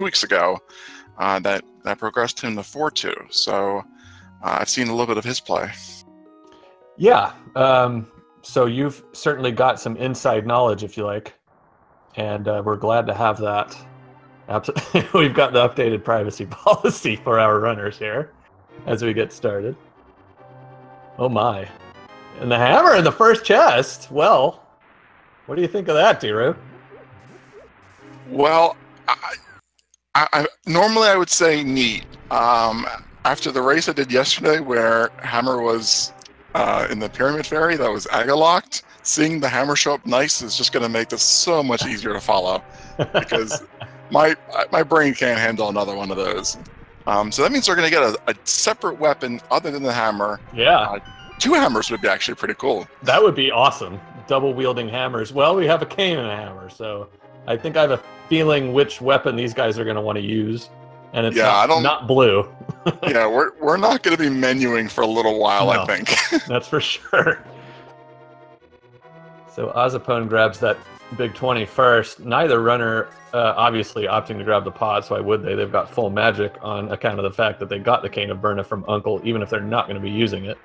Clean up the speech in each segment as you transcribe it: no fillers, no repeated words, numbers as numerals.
weeks ago that progressed him to 4-2. So I've seen a little bit of his play. Yeah. So you've certainly got some inside knowledge, if you like, and we're glad to have that. We've got the updated privacy policy for our runners here as we get started. Oh my. And the hammer in the first chest. Well, what do you think of that, Diru? Well, I normally I would say neat. After the race I did yesterday where Hammer was in the Pyramid Fairy that was Aga locked, seeing the hammer show up nice is just going to make this so much easier to follow because my brain can't handle another one of those. So that means they're going to get a separate weapon other than the hammer. Yeah. 2 hammers would be actually pretty cool. That would be awesome. Double wielding hammers. Well, we have a cane and a hammer, so I think I have a feeling which weapon these guys are going to want to use. And it's not blue. Yeah, we're not going to be menuing for a little while, no. I think. That's for sure. So ozipone grabs that big 20 first. Neither runner obviously opting to grab the pot, so why would they? They've got full magic on account of the fact that they got the Cane of Burna from Uncle, even if they're not going to be using it.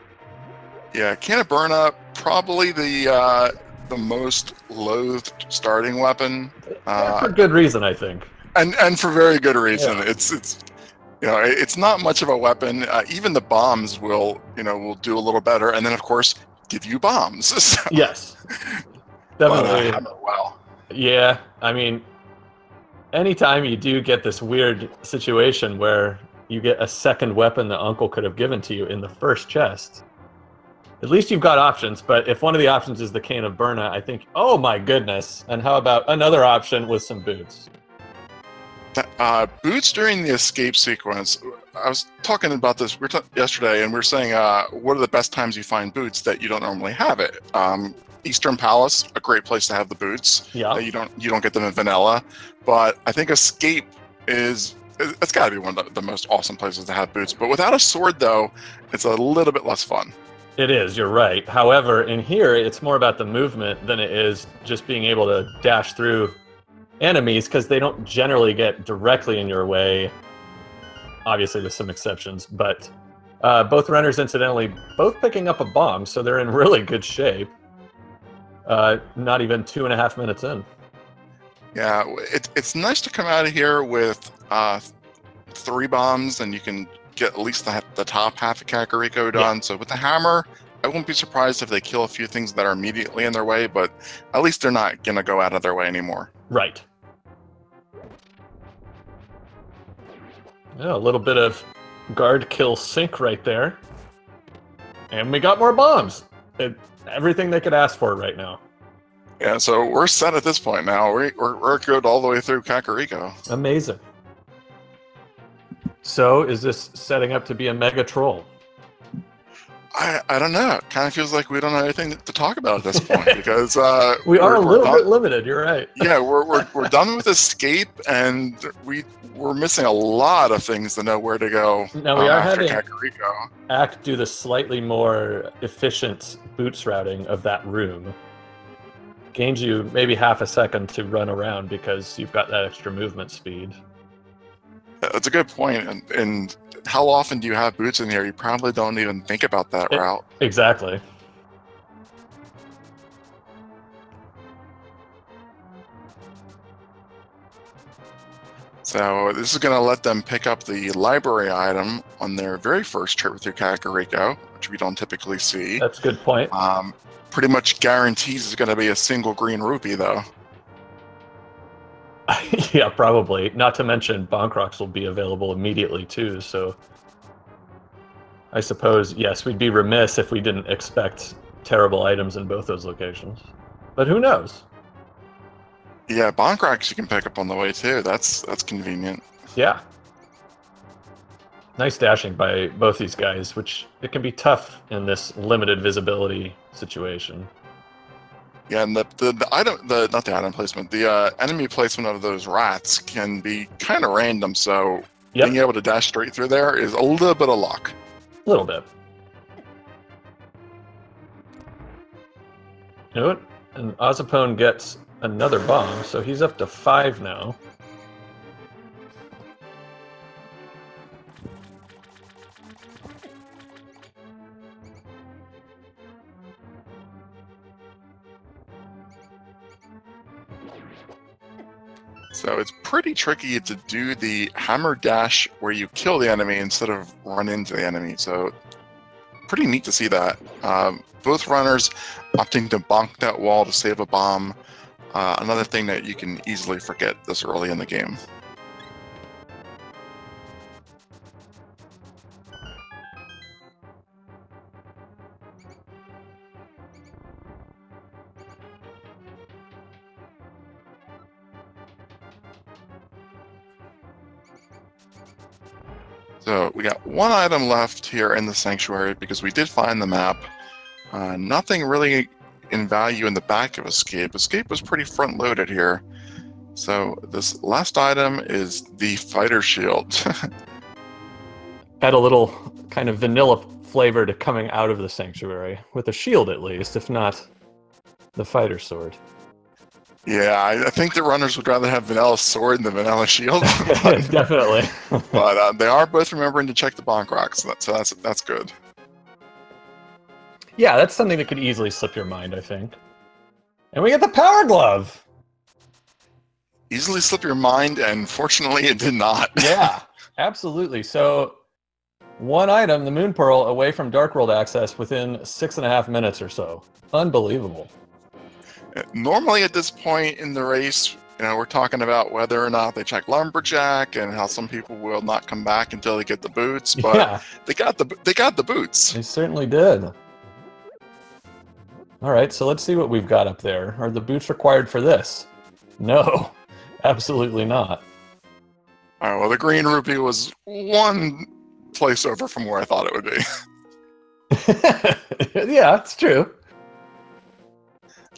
Yeah, Cane of Burna, probably the most loathed starting weapon. For good reason, I think. And for very good reason. Yeah. It's not much of a weapon. Even the bombs will do a little better, and then of course give you bombs. So. Yes, definitely. Wow. Yeah, I mean, anytime you do get this weird situation where you get a second weapon that Uncle could have given to you in the first chest, at least you've got options. But if one of the options is the Cane of Burna, I think, oh my goodness. And how about another option with some boots? Boots during the escape sequence. I was talking about this yesterday, and we were saying, what are the best times you find boots that you don't normally have it? Eastern Palace, a great place to have the boots. Yeah. You don't get them in vanilla, but I think escape it's got to be one of the most awesome places to have boots. But without a sword, though, it's a little bit less fun. It is, you're right. However, in here, it's more about the movement than it is just being able to dash through enemies, because they don't generally get directly in your way. Obviously, with some exceptions, but both runners, incidentally, both picking up a bomb, so they're in really good shape. Not even 2.5 minutes in. Yeah, it's nice to come out of here with 3 bombs, and you can get at least the top half of Kakariko done. Yeah. So with the hammer, I won't be surprised if they kill a few things that are immediately in their way, but at least they're not going to go out of their way anymore. Right. Yeah, a little bit of guard kill sync right there. And we got more bombs. Everything they could ask for right now. Yeah, so we're set at this point now. We're good all the way through Kakariko. Amazing. So, is this setting up to be a mega troll? I don't know. It kind of feels like we don't have anything to talk about at this point because we are a little bit limited. You're right. Yeah, we're done with escape, and we're missing a lot of things to know where to go. Now we are having Kakariko. Act do the slightly more efficient boots routing of that room. Gains you maybe half a second to run around because you've got that extra movement speed. That's a good point. And how often do you have boots in here? You probably don't even think about that route. Exactly. So this is going to let them pick up the library item on their very first trip through Kakariko, which we don't typically see. That's a good point. Pretty much guarantees it's going to be a single green rupee, though. Yeah, probably. Not to mention, Bonk Rocks will be available immediately, too, so... I suppose, yes, we'd be remiss if we didn't expect terrible items in both those locations. But who knows? Yeah, Bonk Rocks you can pick up on the way, too. That's convenient. Yeah. Nice dashing by both these guys, which it can be tough in this limited visibility situation. Yeah, and not the item placement, the enemy placement of those rats can be kind of random, so being able to dash straight through there is a little bit of luck. A little bit. You know what? And ozipone gets another bomb, so he's up to 5 now. So it's pretty tricky to do the hammer dash where you kill the enemy instead of run into the enemy. So pretty neat to see that. Both runners opting to bonk that wall to save a bomb. Another thing that you can easily forget this early in the game. So we got one item left here in the sanctuary because we did find the map. Nothing really in value in the back of Escape. Escape was pretty front-loaded here. So this last item is the fighter shield. Add a little kind of vanilla flavor to coming out of the sanctuary, with a shield at least, if not the fighter sword. Yeah, I think the runners would rather have vanilla sword than vanilla shield. Definitely. But they are both remembering to check the bonk rocks, so that's good. Yeah, that's something that could easily slip your mind, I think. And we get the power glove! Easily slip your mind, and fortunately it did not. Yeah, absolutely. So, one item, the Moon Pearl, away from Dark World access within 6.5 minutes or so. Unbelievable. Normally at this point in the race, we're talking about whether or not they check Lumberjack and how some people will not come back until they get the boots, but yeah. they got the boots. They certainly did. All right, so let's see what we've got up there. Are the boots required for this? No, absolutely not. All right, well, the green rupee was one place over from where I thought it would be. Yeah, it's true.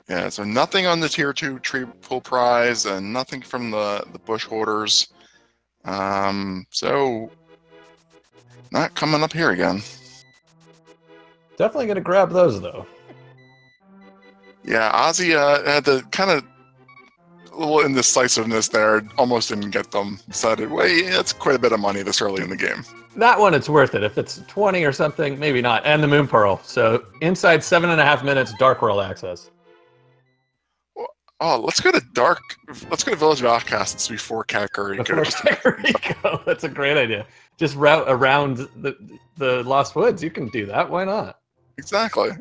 Yeah, so nothing on the Tier 2 tree pull prize and nothing from the bush hoarders. So, not coming up here again. Definitely going to grab those, though. Yeah, Ozzy had the kind of little indecisiveness there, almost didn't get them. Decided, wait, that's quite a bit of money this early in the game. That one, it's worth it. If it's 20 or something, maybe not. And the Moon Pearl. So, inside 7.5 minutes, Dark World access. Oh, let's go to Village of Outcasts before Kakariko. Before Kakariko. That's a great idea. Just route around the Lost Woods. You can do that. Why not? Exactly.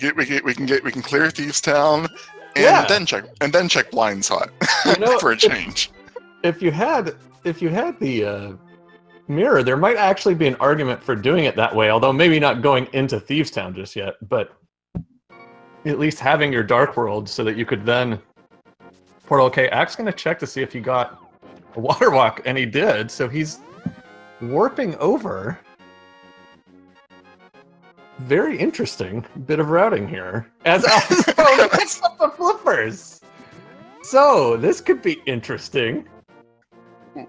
We can clear Thieves Town and then check Blind's Hut for a change. If you had the mirror, there might actually be an argument for doing it that way. Although maybe not going into Thieves Town just yet, but at least having your Dark World so that you could then portal. Okay, Ack's gonna check to see if he got a water walk, and he did. So he's warping over. Very interesting bit of routing here. As Ozipone picks up the flippers. So this could be interesting.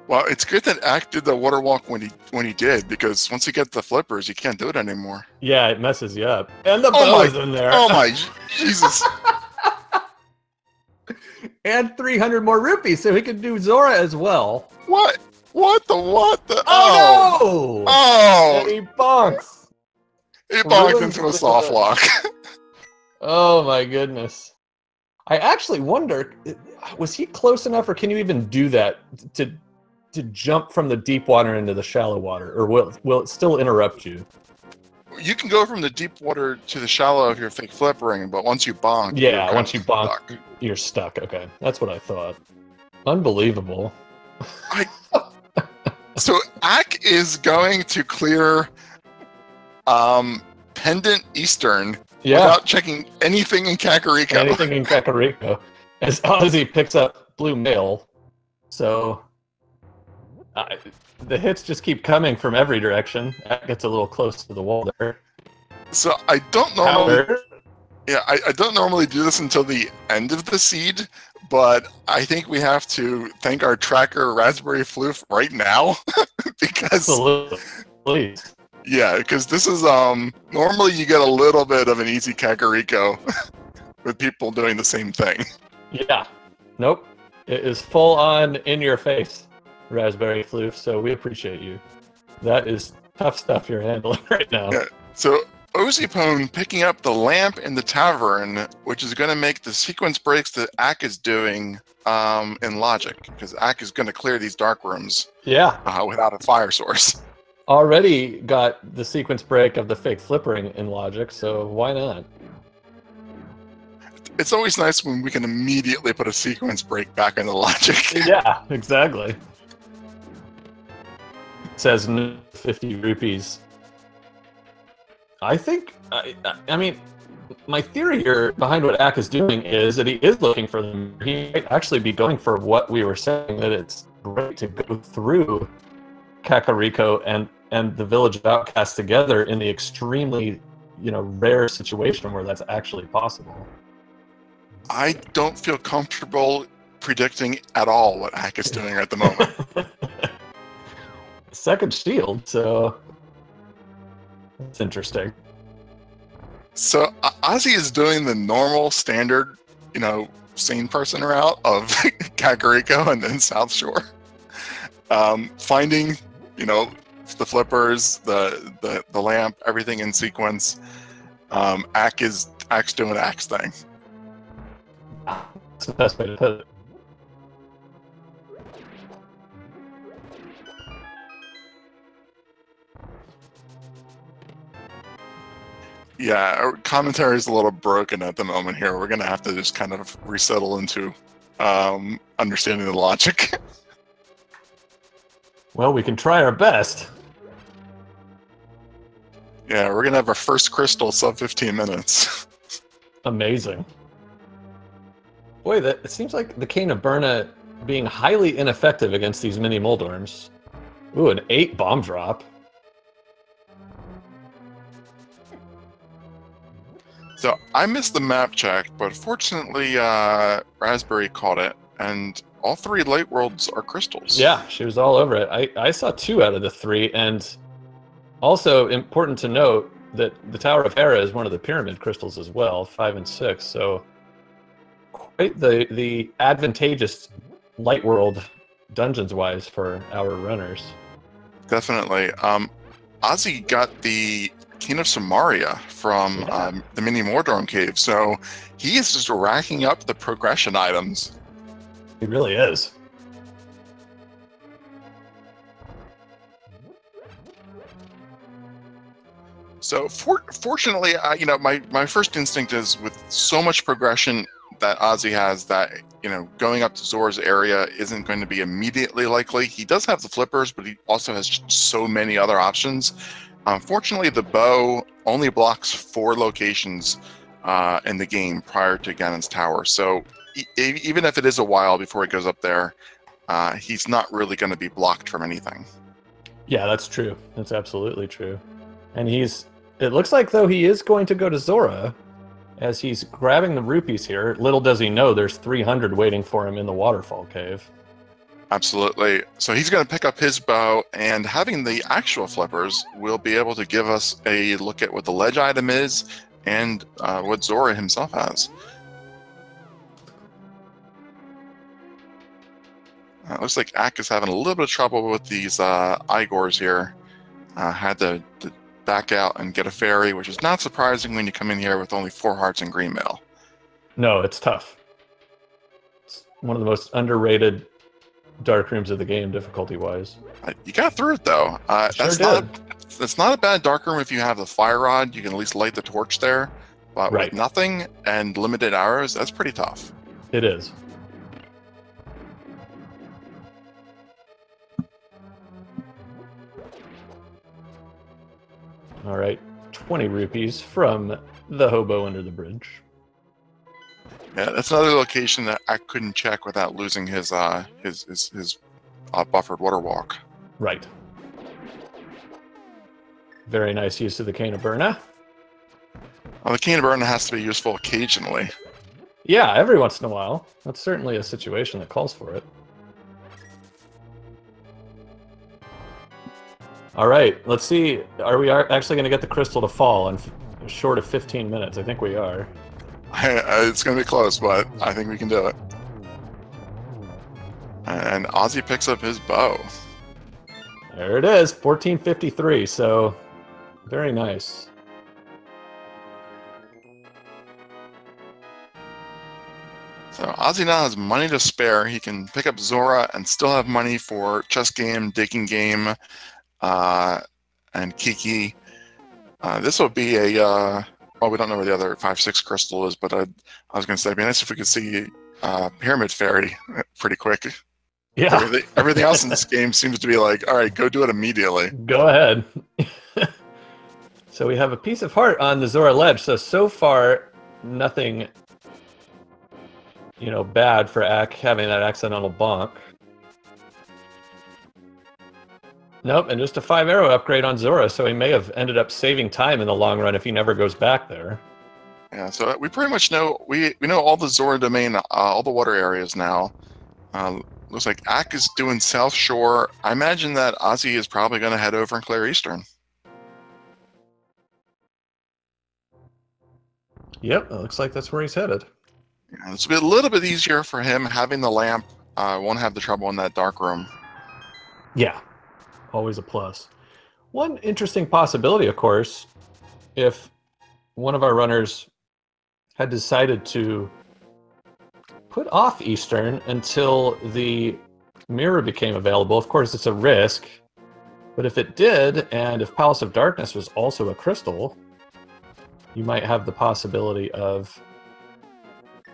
Well, it's good that Ack did the water walk when he did, because once you get the flippers, you can't do it anymore. Yeah, it messes you up. And the bow's in there. Oh my Jesus! And 300 more rupees, so he could do Zora as well. What? What the? Oh no! Oh! And he bonks. He bonked into a soft lock. Oh my goodness. I actually wonder, was he close enough, or can you even do that to jump from the deep water into the shallow water, or will it still interrupt you? You can go from the deep water to the shallow if you're fake flippering, but once you bonk, once you bonk, you're stuck. Okay, that's what I thought. Unbelievable. So Ack is going to clear Pendant Eastern without checking anything in Kakariko. Anything in Kakariko. As Ozzy picks up Blue Mail. So the hits just keep coming from every direction. That gets a little close to the wall there. So I don't normally... Yeah, I don't normally do this until the end of the seed, but I think we have to thank our tracker Raspberry Floof right now. Because... Absolutely. Please. Yeah, because this is, normally you get a little bit of an easy Kakariko with people doing the same thing. Yeah. Nope. It is full on in your face. Raspberry Floof, so we appreciate you. That is tough stuff you're handling right now. Yeah. So ozipone picking up the lamp in the tavern, which is going to make the sequence breaks that Ack is doing in logic, because Ack is going to clear these dark rooms. Yeah. Without a fire source. Already got the sequence break of the fake flippering in logic, so why not? It's always nice when we can immediately put a sequence break back into logic. Yeah, exactly. It says 50 rupees. I think, I mean, my theory here behind what Ack is doing is that he is looking for them. He might actually be going for what we were saying, that it's great to go through Kakariko and the Village of Outcasts together in the extremely, rare situation where that's actually possible. I don't feel comfortable predicting at all what Ack is doing at the moment. Second shield, so that's interesting. So Ozzy is doing the normal, standard, sane person route of Kakariko and then South Shore, finding, the flippers, the lamp, everything in sequence. Ack's doing Ack's thing. That's the best way to put it. Yeah, our commentary is a little broken at the moment here. We're going to have to just kind of resettle into understanding the logic. Well, we can try our best. Yeah, we're going to have our first crystal sub 15 minutes. Amazing. Boy, it seems like the Cane of Burna being highly ineffective against these mini Moldorms. Ooh, an 8 bomb drop. So I missed the map check, but fortunately Raspberry caught it, and all 3 light worlds are crystals. Yeah, she was all over it. I saw 2 out of the 3, and also important to note that the Tower of Hera is one of the pyramid crystals as well, 5 and 6, so quite the advantageous light world dungeons-wise for our runners. Definitely. Ozzy got the King of Samaria from the mini Mordorm cave, so he is just racking up the progression items. He really is. So fortunately, my first instinct is with so much progression that Ozzy has that, going up to Zora's area isn't going to be immediately likely. He does have the flippers, but he also has so many other options. Unfortunately, the bow only blocks 4 locations in the game prior to Ganon's Tower. So even if it is a while before he goes up there, he's not really going to be blocked from anything. Yeah, that's true. That's absolutely true. And it looks like, though, he is going to go to Zora as he's grabbing the rupees here. Little does he know there's 300 waiting for him in the waterfall cave. Absolutely. So he's going to pick up his bow, and having the actual flippers will be able to give us a look at what the ledge item is and what Zora himself has. It looks like Ack is having a little bit of trouble with these Igors here. Had to back out and get a fairy, which is not surprising when you come in here with only 4 hearts and green mail. No, it's tough. It's one of the most underrated dark rooms of the game, difficulty-wise. You got through it, though. That's not a bad dark room if you have the fire rod. You can at least light the torch there. But with nothing and limited arrows, that's pretty tough. It is. All right, 20 rupees from the hobo under the bridge. Yeah, that's another location that I couldn't check without losing his buffered water walk. Right. Very nice use of the Cane of Burna. Well, the Cane of Burna has to be useful occasionally. Yeah, every once in a while. That's certainly a situation that calls for it. All right, let's see. Are we actually going to get the crystal to fall in short of 15 minutes? I think we are. It's going to be close, but I think we can do it. And Ozzy picks up his bow. There it is, 1453. So very nice. So Ozzy now has money to spare. He can pick up Zora and still have money for chess game, digging game, and Kiki. This will be a, well, we don't know where the other 5-6 crystal is, but I was going to say it'd be nice if we could see Pyramid Fairy pretty quick. Yeah. Everything else in this game seems to be like, all right, go do it immediately. Go ahead. So we have a piece of heart on the Zora ledge. So far, nothing, bad for Ack having that accidental bonk. Nope, and just a 5-arrow upgrade on Zora, so he may have ended up saving time in the long run if he never goes back there. Yeah, so we pretty much know, we know all the Zora domain, all the water areas now. Looks like Ack is doing South Shore. I imagine that Ozzy is probably going to head over and clear Eastern. Yep, it looks like that's where he's headed. Yeah, it's a little bit easier for him having the lamp. Won't have the trouble in that dark room. Yeah, always a plus. One interesting possibility, of course, if one of our runners had decided to put off Eastern until the mirror became available. Of course, it's a risk, but if it did, and if Palace of Darkness was also a crystal, you might have the possibility of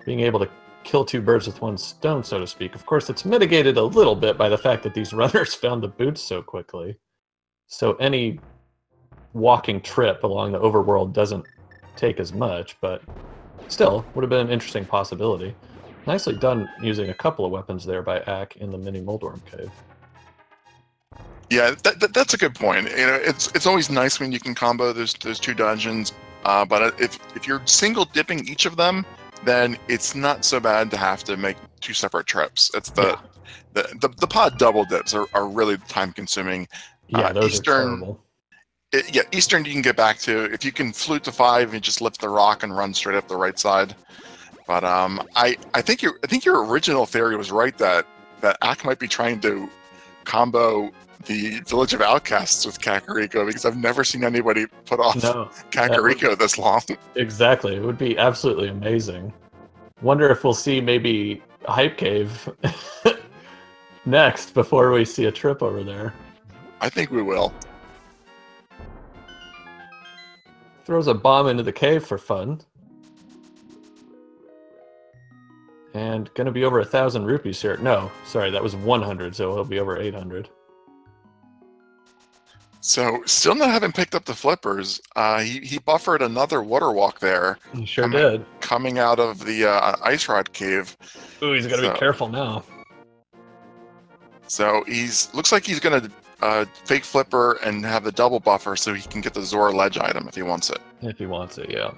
being able to kill two birds with one stone, so to speak. Of course, it's mitigated a little bit by the fact that these runners found the boots so quickly. So any walking trip along the overworld doesn't take as much, but still would have been an interesting possibility. Nicely done using a couple of weapons there by Ack in the mini Moldworm Cave. Yeah, that's a good point. It's always nice when you can combo those two dungeons, but if you're single dipping each of them, then it's not so bad to have to make two separate trips. It's the pod double dips are really time consuming. Yeah, those Eastern, are terrible. Eastern you can get back to if you can flute to 5 and just lift the rock and run straight up the right side. But I think your original theory was right that Ack might be trying to combo the Village of Outcasts with Kakariko, because I've never seen anybody put off Kakariko this long. Exactly, it would be absolutely amazing. Wonder if we'll see maybe Hype Cave next before we see a trip over there. I think we will. Throws a bomb into the cave for fun. And gonna be over 1,000 rupees here. No, sorry, that was 100, so it'll be over 800. So, still not having picked up the flippers. He buffered another water walk there. He sure did. Coming out of the Ice Rod Cave. Ooh, he's gotta be careful now. So looks like he's gonna fake flipper and have the double buffer so he can get the Zora ledge item if he wants it. If he wants it, yeah.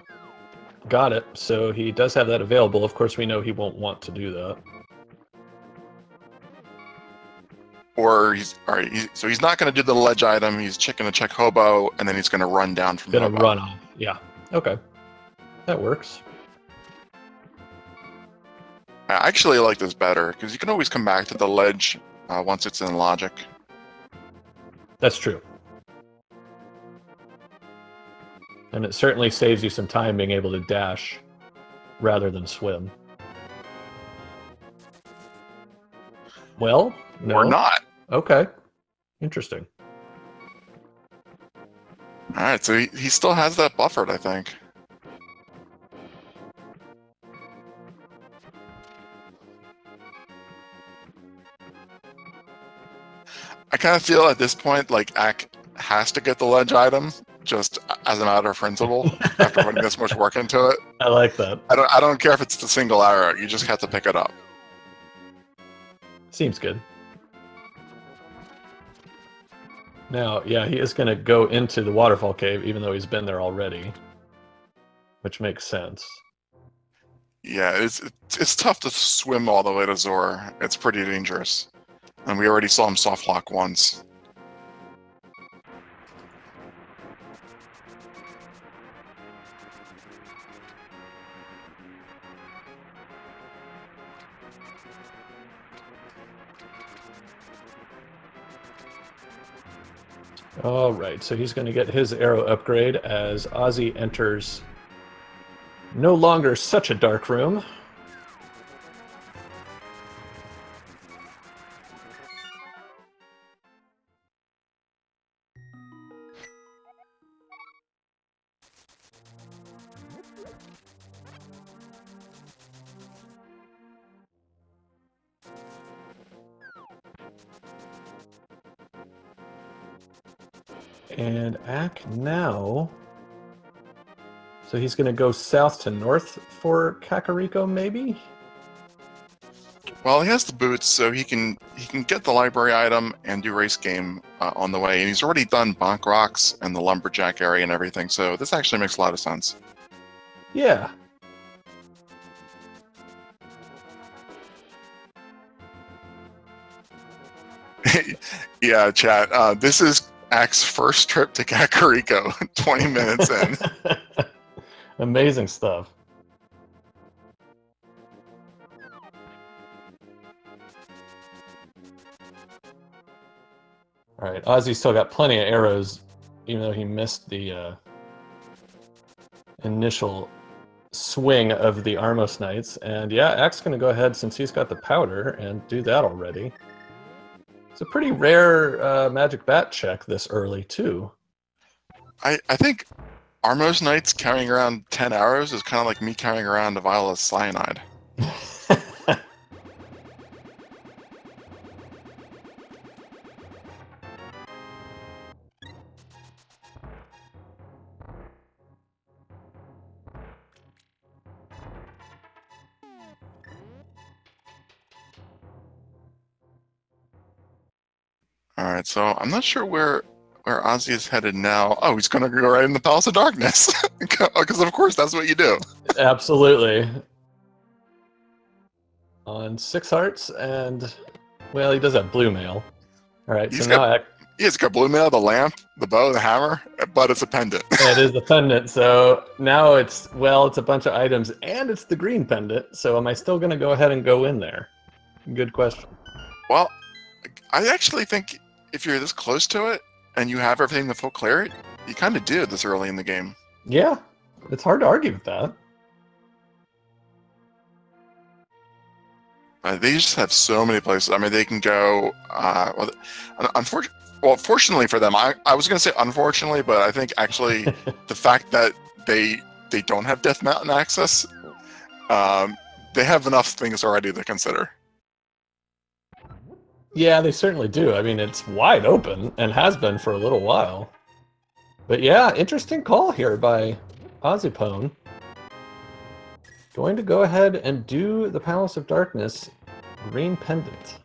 Got it. So he does have that available. Of course, we know he won't want to do that. Or so he's not going to do the ledge item. He's going to check Hobo, and then he's going to run down from Hobo. Going to run off. Yeah. Okay. That works. I actually like this better because you can always come back to the ledge once it's in logic. That's true. And it certainly saves you some time being able to dash rather than swim. Well, no. Or not. Okay. Interesting. All right, so he still has that buffered, I think. I kind of feel at this point like Ack has to get the ledge item just as a matter of principle after putting this much work into it. I like that. I don't care if it's the single arrow. You just have to pick it up. Seems good. Now, yeah, he is going to go into the waterfall cave, even though he's been there already, which makes sense. Yeah, it's tough to swim all the way to Zora. It's pretty dangerous. And we already saw him soft lock once. All right, so he's going to get his arrow upgrade as Ozzy enters no longer such a dark room. And Ack now... So he's going to go south to north for Kakariko, maybe? Well, he has the boots, so he can get the library item and do race game on the way. And he's already done Bonk Rocks and the Lumberjack area and everything, so this actually makes a lot of sense. Yeah. Yeah, chat. This is Ack's first trip to Kakariko, 20 minutes in. Amazing stuff. All right, Ozzy's still got plenty of arrows, even though he missed the initial swing of the Armos Knights. And yeah, Ack's going to go ahead, since he's got the powder, and do that already. It's a pretty rare magic bat check this early, too. I think Armos Knights carrying around 10 arrows is kind of like me carrying around a vial of cyanide. Alright, so I'm not sure where Ozzy is headed now. Oh, he's going to go right in the Palace of Darkness. Because, of course, that's what you do. Absolutely. On 6 hearts, and, well, he does have blue mail. All right, so now Ack... He's got blue mail, the lamp, the bow, the hammer, but it's a pendant. It is the pendant, so now it's, well, it's a bunch of items, and it's the green pendant, so am I still going to go ahead and go in there? Good question. Well, I actually think if you're this close to it, and you have everything to full clear it, you kind of do this early in the game. Yeah, it's hard to argue with that. They just have so many places. I mean, they can go. Fortunately for them, I was going to say unfortunately, but I think actually the fact that they don't have Death Mountain access, they have enough things already to consider. Yeah, they certainly do. I mean, it's wide open and has been for a little while. But yeah, interesting call here by ozipone. Going to go ahead and do the Palace of Darkness green pendant.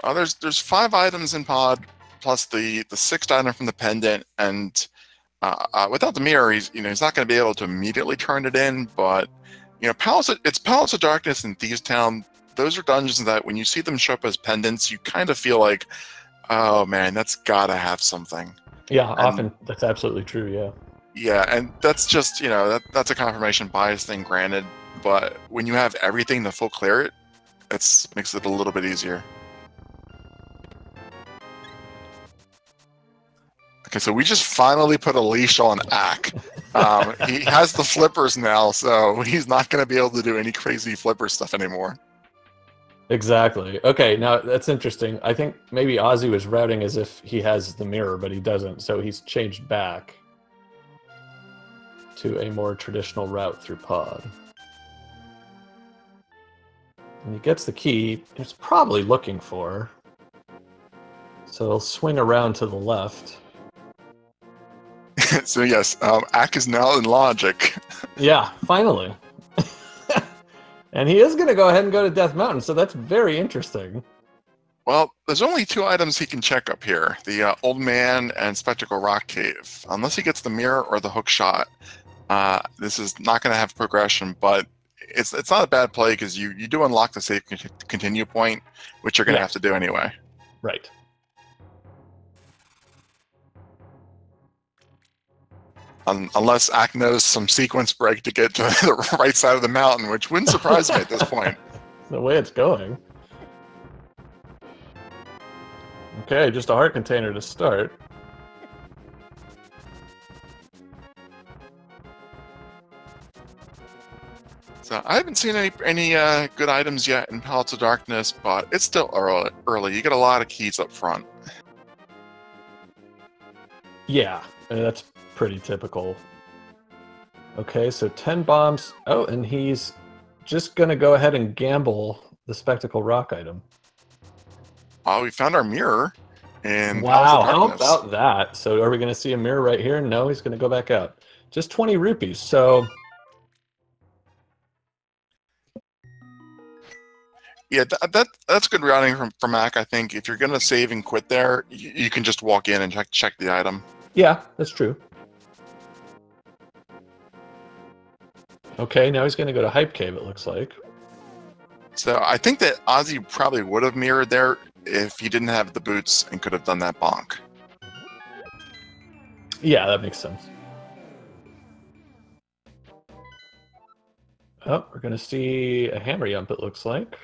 There's 5 items in pod, plus the 6th item from the pendant, and without the mirror, he's not going to be able to immediately turn it in. But Palace of Darkness and Thieves Town. Those are dungeons that when you see them show up as pendants, you kind of feel like, oh man, that's gotta have something. Yeah, often that's absolutely true. Yeah. Yeah, and that's just that's a confirmation bias thing, granted. But when you have everything to full clear it, makes it a little bit easier. Okay, so we just finally put a leash on Ack. He has the flippers now, so he's not going to be able to do any crazy flipper stuff anymore. Exactly. Okay, now that's interesting. I think maybe Ozzy was routing as if he has the mirror, but he doesn't, so he's changed back to a more traditional route through pod. And he gets the key he's probably looking for. So he'll swing around to the left. So yes, Ack is now in logic. Yeah, finally. And he is going to go ahead and go to Death Mountain, so that's very interesting. Well, there's only 2 items he can check up here. The Old Man and Spectacle Rock Cave. Unless he gets the mirror or the hook shot, this is not going to have progression, but it's not a bad play because you do unlock the save continue point, which you're going to have to do anyway. Right. Unless Ack knows some sequence break to get to the right side of the mountain, which wouldn't surprise me at this point. The way it's going. Okay, just a heart container to start. So I haven't seen any good items yet in Palace of Darkness, but it's still early. You get a lot of keys up front. Yeah, that's pretty typical. Okay, so 10 bombs. Oh, and he's just going to go ahead and gamble the Spectacle Rock item. Oh, we found our mirror in Palace of Wow, how Darkness. about that? So are we going to see a mirror right here? No, he's going to go back out. Just 20 rupees, so... Yeah, that's good routing from Mac. I think if you're gonna save and quit there, you can just walk in and check the item. Yeah, that's true. Okay, now he's going to go to Hype Cave, it looks like. So I think that Ozzy probably would have mirrored there if he didn't have the boots and could have done that bonk. Yeah, that makes sense. Oh, we're going to see a hammer jump, it looks like.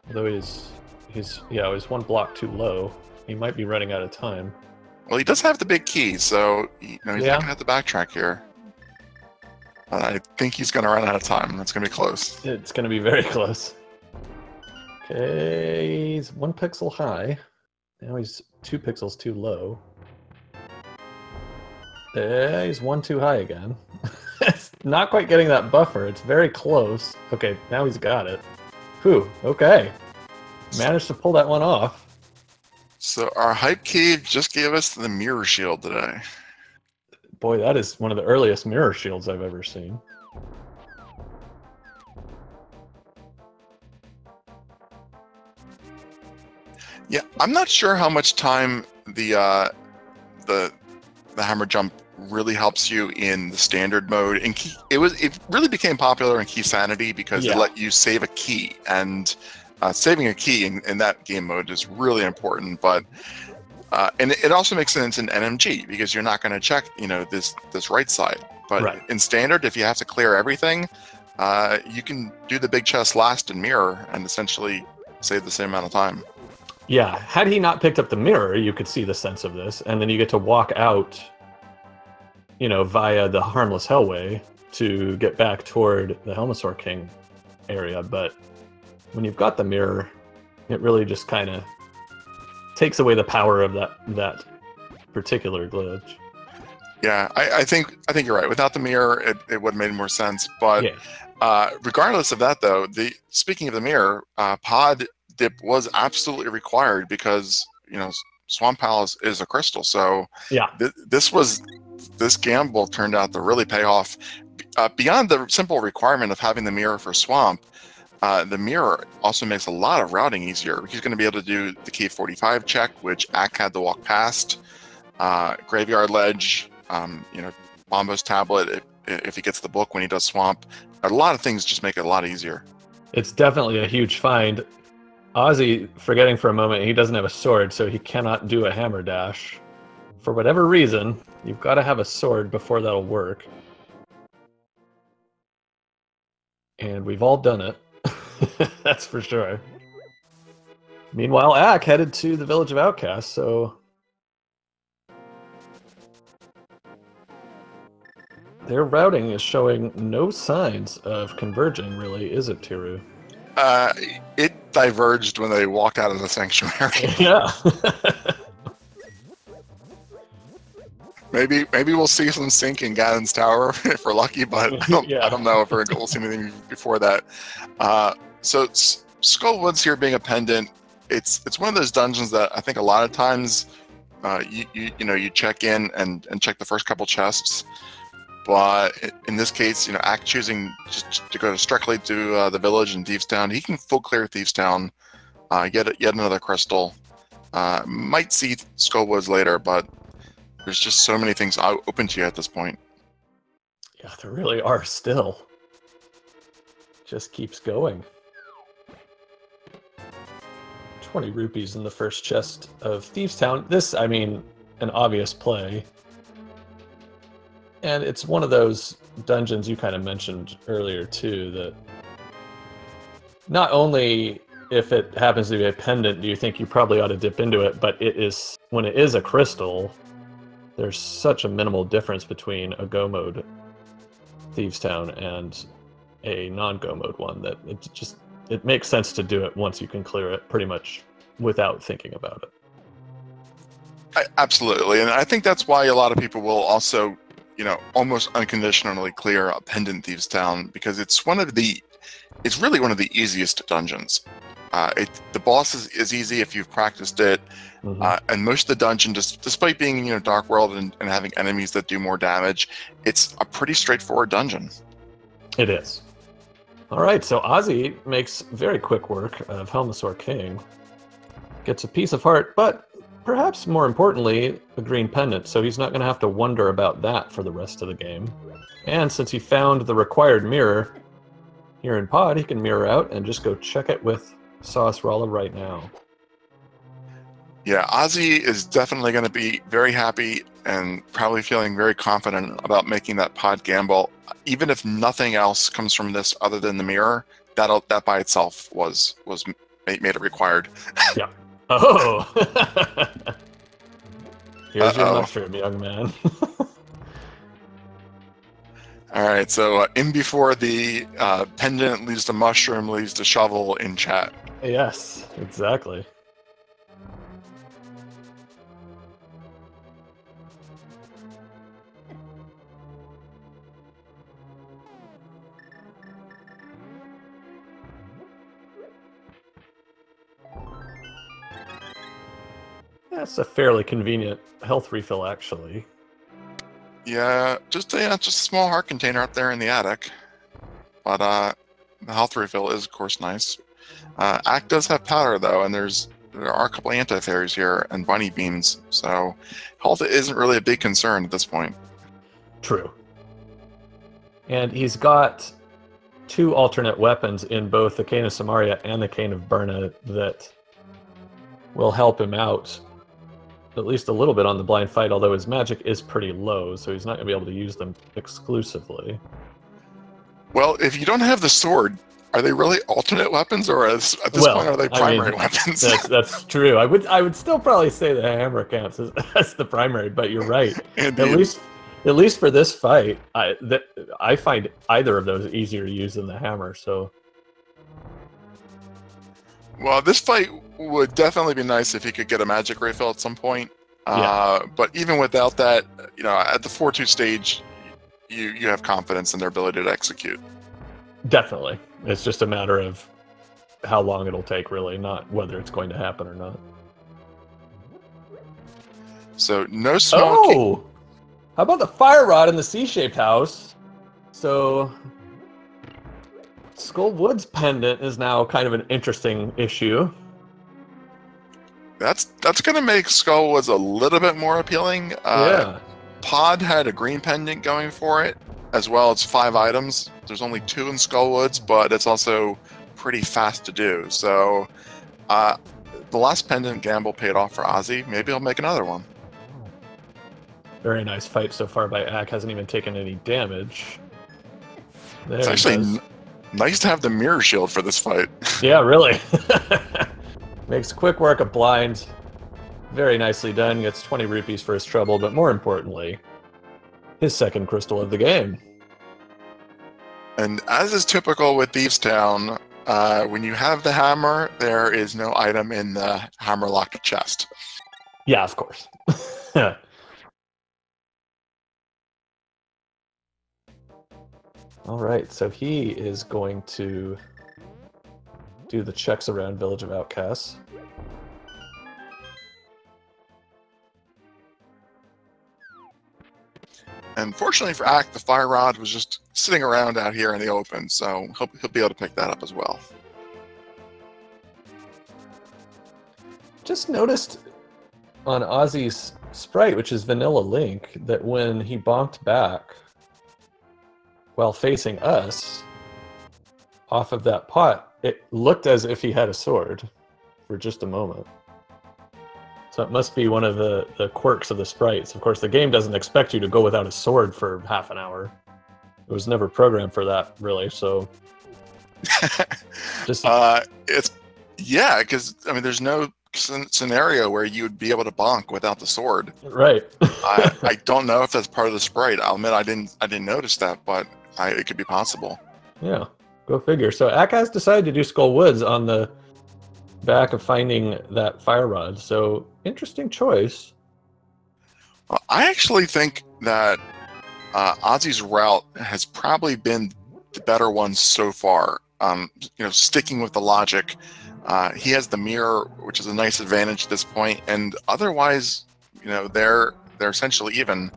Although he's one block too low. He might be running out of time. Well, he does have the big key, so he's not gonna have to backtrack here. I think he's gonna run out of time. That's gonna be close. It's gonna be very close. Okay, he's 1 pixel high. Now he's 2 pixels too low. He's 1 too high again. It's not quite getting that buffer. It's very close. Okay, now he's got it. Whew, okay. Managed to pull that one off. So our Hype Cave just gave us the mirror shield today. Boy, that is one of the earliest mirror shields I've ever seen. Yeah, I'm not sure how much time the hammer jump really helps you in the standard mode. And it really became popular in Key Sanity because it let you save a key, and saving a key in that game mode is really important. But and it also makes sense in NMG because you're not going to check this right side. But in standard, if you have to clear everything, you can do the big chest last in mirror and essentially save the same amount of time. Yeah, had he not picked up the mirror, you could see the sense of this, and then you get to walk out, via the Harmless Hellway to get back toward the Helmasaur King area. But when you've got the mirror, it really just kind of takes away the power of that particular glitch. Yeah, I think you're right. Without the mirror, it would have made more sense. But regardless of that, though, speaking of the mirror, pod dip was absolutely required because Swamp Palace is a crystal. So this gamble turned out to really pay off. Beyond the simple requirement of having the mirror for Swamp, the mirror also makes a lot of routing easier. He's going to be able to do the Key 45 check, which Ack had to walk past, Graveyard Ledge, Bombo's Tablet, if he gets the book when he does Swamp. A lot of things just make it a lot easier. It's definitely a huge find. Ozzy, forgetting for a moment, he doesn't have a sword, so he cannot do a hammer dash. For whatever reason, you've got to have a sword before that'll work. And we've all done it. That's for sure. Meanwhile, Ack headed to the Village of Outcasts, so... their routing is showing no signs of converging, really, is it, Tiru? It diverged when they walked out of the sanctuary. Yeah. Maybe we'll see some sync in Gaddon's Tower if we're lucky, but I don't know if we'll see anything before that. So Skullwoods here being a pendant, it's one of those dungeons that I think a lot of times you check in and check the first couple chests. But in this case, Ack choosing just to go directly to the village in Thieves Town, he can full clear Thieves Town, get yet another crystal. Might see Skullwoods later, but there's just so many things open to you at this point. Yeah, there really are still. Just keeps going. 20 rupees in the first chest of Thieves Town. This, I mean, an obvious play. And it's one of those dungeons you kind of mentioned earlier, too, that not only if it happens to be a pendant, do you think you probably ought to dip into it? But it is, when it is a crystal, there's such a minimal difference between a go mode Thieves Town and a non-go mode one that it makes sense to do it once you can clear it pretty much without thinking about it. Absolutely, and I think that's why a lot of people will also, almost unconditionally clear a pendant Thieves Town, because it's really one of the easiest dungeons. The boss is easy if you've practiced it, and most of the dungeon, despite being Dark World and having enemies that do more damage, it's a pretty straightforward dungeon. It is. All right, so Ozzy makes very quick work of Helmasaur King. Gets a piece of heart, but perhaps more importantly, a green pendant, so he's not going to have to wonder about that for the rest of the game. And since he found the required mirror here in Pod, he can mirror out and just go check it with Sauce Ralla right now. Yeah, Ozzy is definitely going to be very happy and probably feeling very confident about making that Pod gamble. Even if nothing else comes from this other than the mirror, that by itself made it required. Yeah. Oh! Here's your mushroom, young man. All right, so in before the pendant leads to mushroom leads to shovel in chat. Yes, exactly. That's a fairly convenient health refill, actually. Yeah, just a small heart container up there in the attic. But the health refill is, of course, nice. Ack does have powder, though, and there are a couple anti-fairies here and bunny beans, so health isn't really a big concern at this point. True. And he's got 2 alternate weapons in both the Cane of Samaria and the Cane of Berna that will help him out at least a little bit on the blind fight, although his magic is pretty low, so he's not going to be able to use them exclusively. Well, if you don't have the sword, are they really alternate weapons, or at this point are they primary weapons? That's true. I would still probably say the hammer counts as the primary, but you're right. Indeed. At least for this fight, I find either of those easier to use than the hammer. So, well, this fight would definitely be nice if he could get a magic refill at some point. Yeah. But even without that, at the 4-2 stage, you have confidence in their ability to execute. Definitely. It's just a matter of how long it'll take, really, not whether it's going to happen or not. So, no smoking. Oh! How about the fire rod in the C-shaped house? So, Skull Wood's pendant is now kind of an interesting issue. That's going to make Skullwoods a little bit more appealing. Yeah. Pod had a green pendant going for it, as well as 5 items. There's only 2 in Skullwoods, but it's also pretty fast to do. So the last pendant gamble paid off for Ozzy. Maybe he'll make another one. Very nice fight so far by Ack. Hasn't even taken any damage. It's actually nice to have the mirror shield for this fight. Yeah, really. Makes quick work of blind. Very nicely done. Gets 20 rupees for his trouble, but more importantly, his second crystal of the game. And as is typical with Thieves Town, when you have the hammer, there is no item in the hammer-locked chest. Yeah, of course. All right, so he is going to do the checks around Village of Outcasts. And fortunately for Ack, the fire rod was just sitting around out here in the open, so he'll be able to pick that up as well. Just noticed on Ozzy's sprite, which is Vanilla Link, that when he bonked back while facing us off of that pot, it looked as if he had a sword for just a moment. So it must be one of the quirks of the sprites. Of course, the game doesn't expect you to go without a sword for half an hour. It was never programmed for that, really, so... Yeah, because I mean, there's no scenario where you would be able to bonk without the sword. Right. I don't know if that's part of the sprite. I'll admit I didn't notice that, but it could be possible. Yeah, go figure. So Ack has decided to do Skull Woods on the back of finding that fire rod. So interesting choice. Well, I actually think that Ozzy's route has probably been the better one so far. Sticking with the logic, he has the mirror, which is a nice advantage at this point, and otherwise, they're essentially even.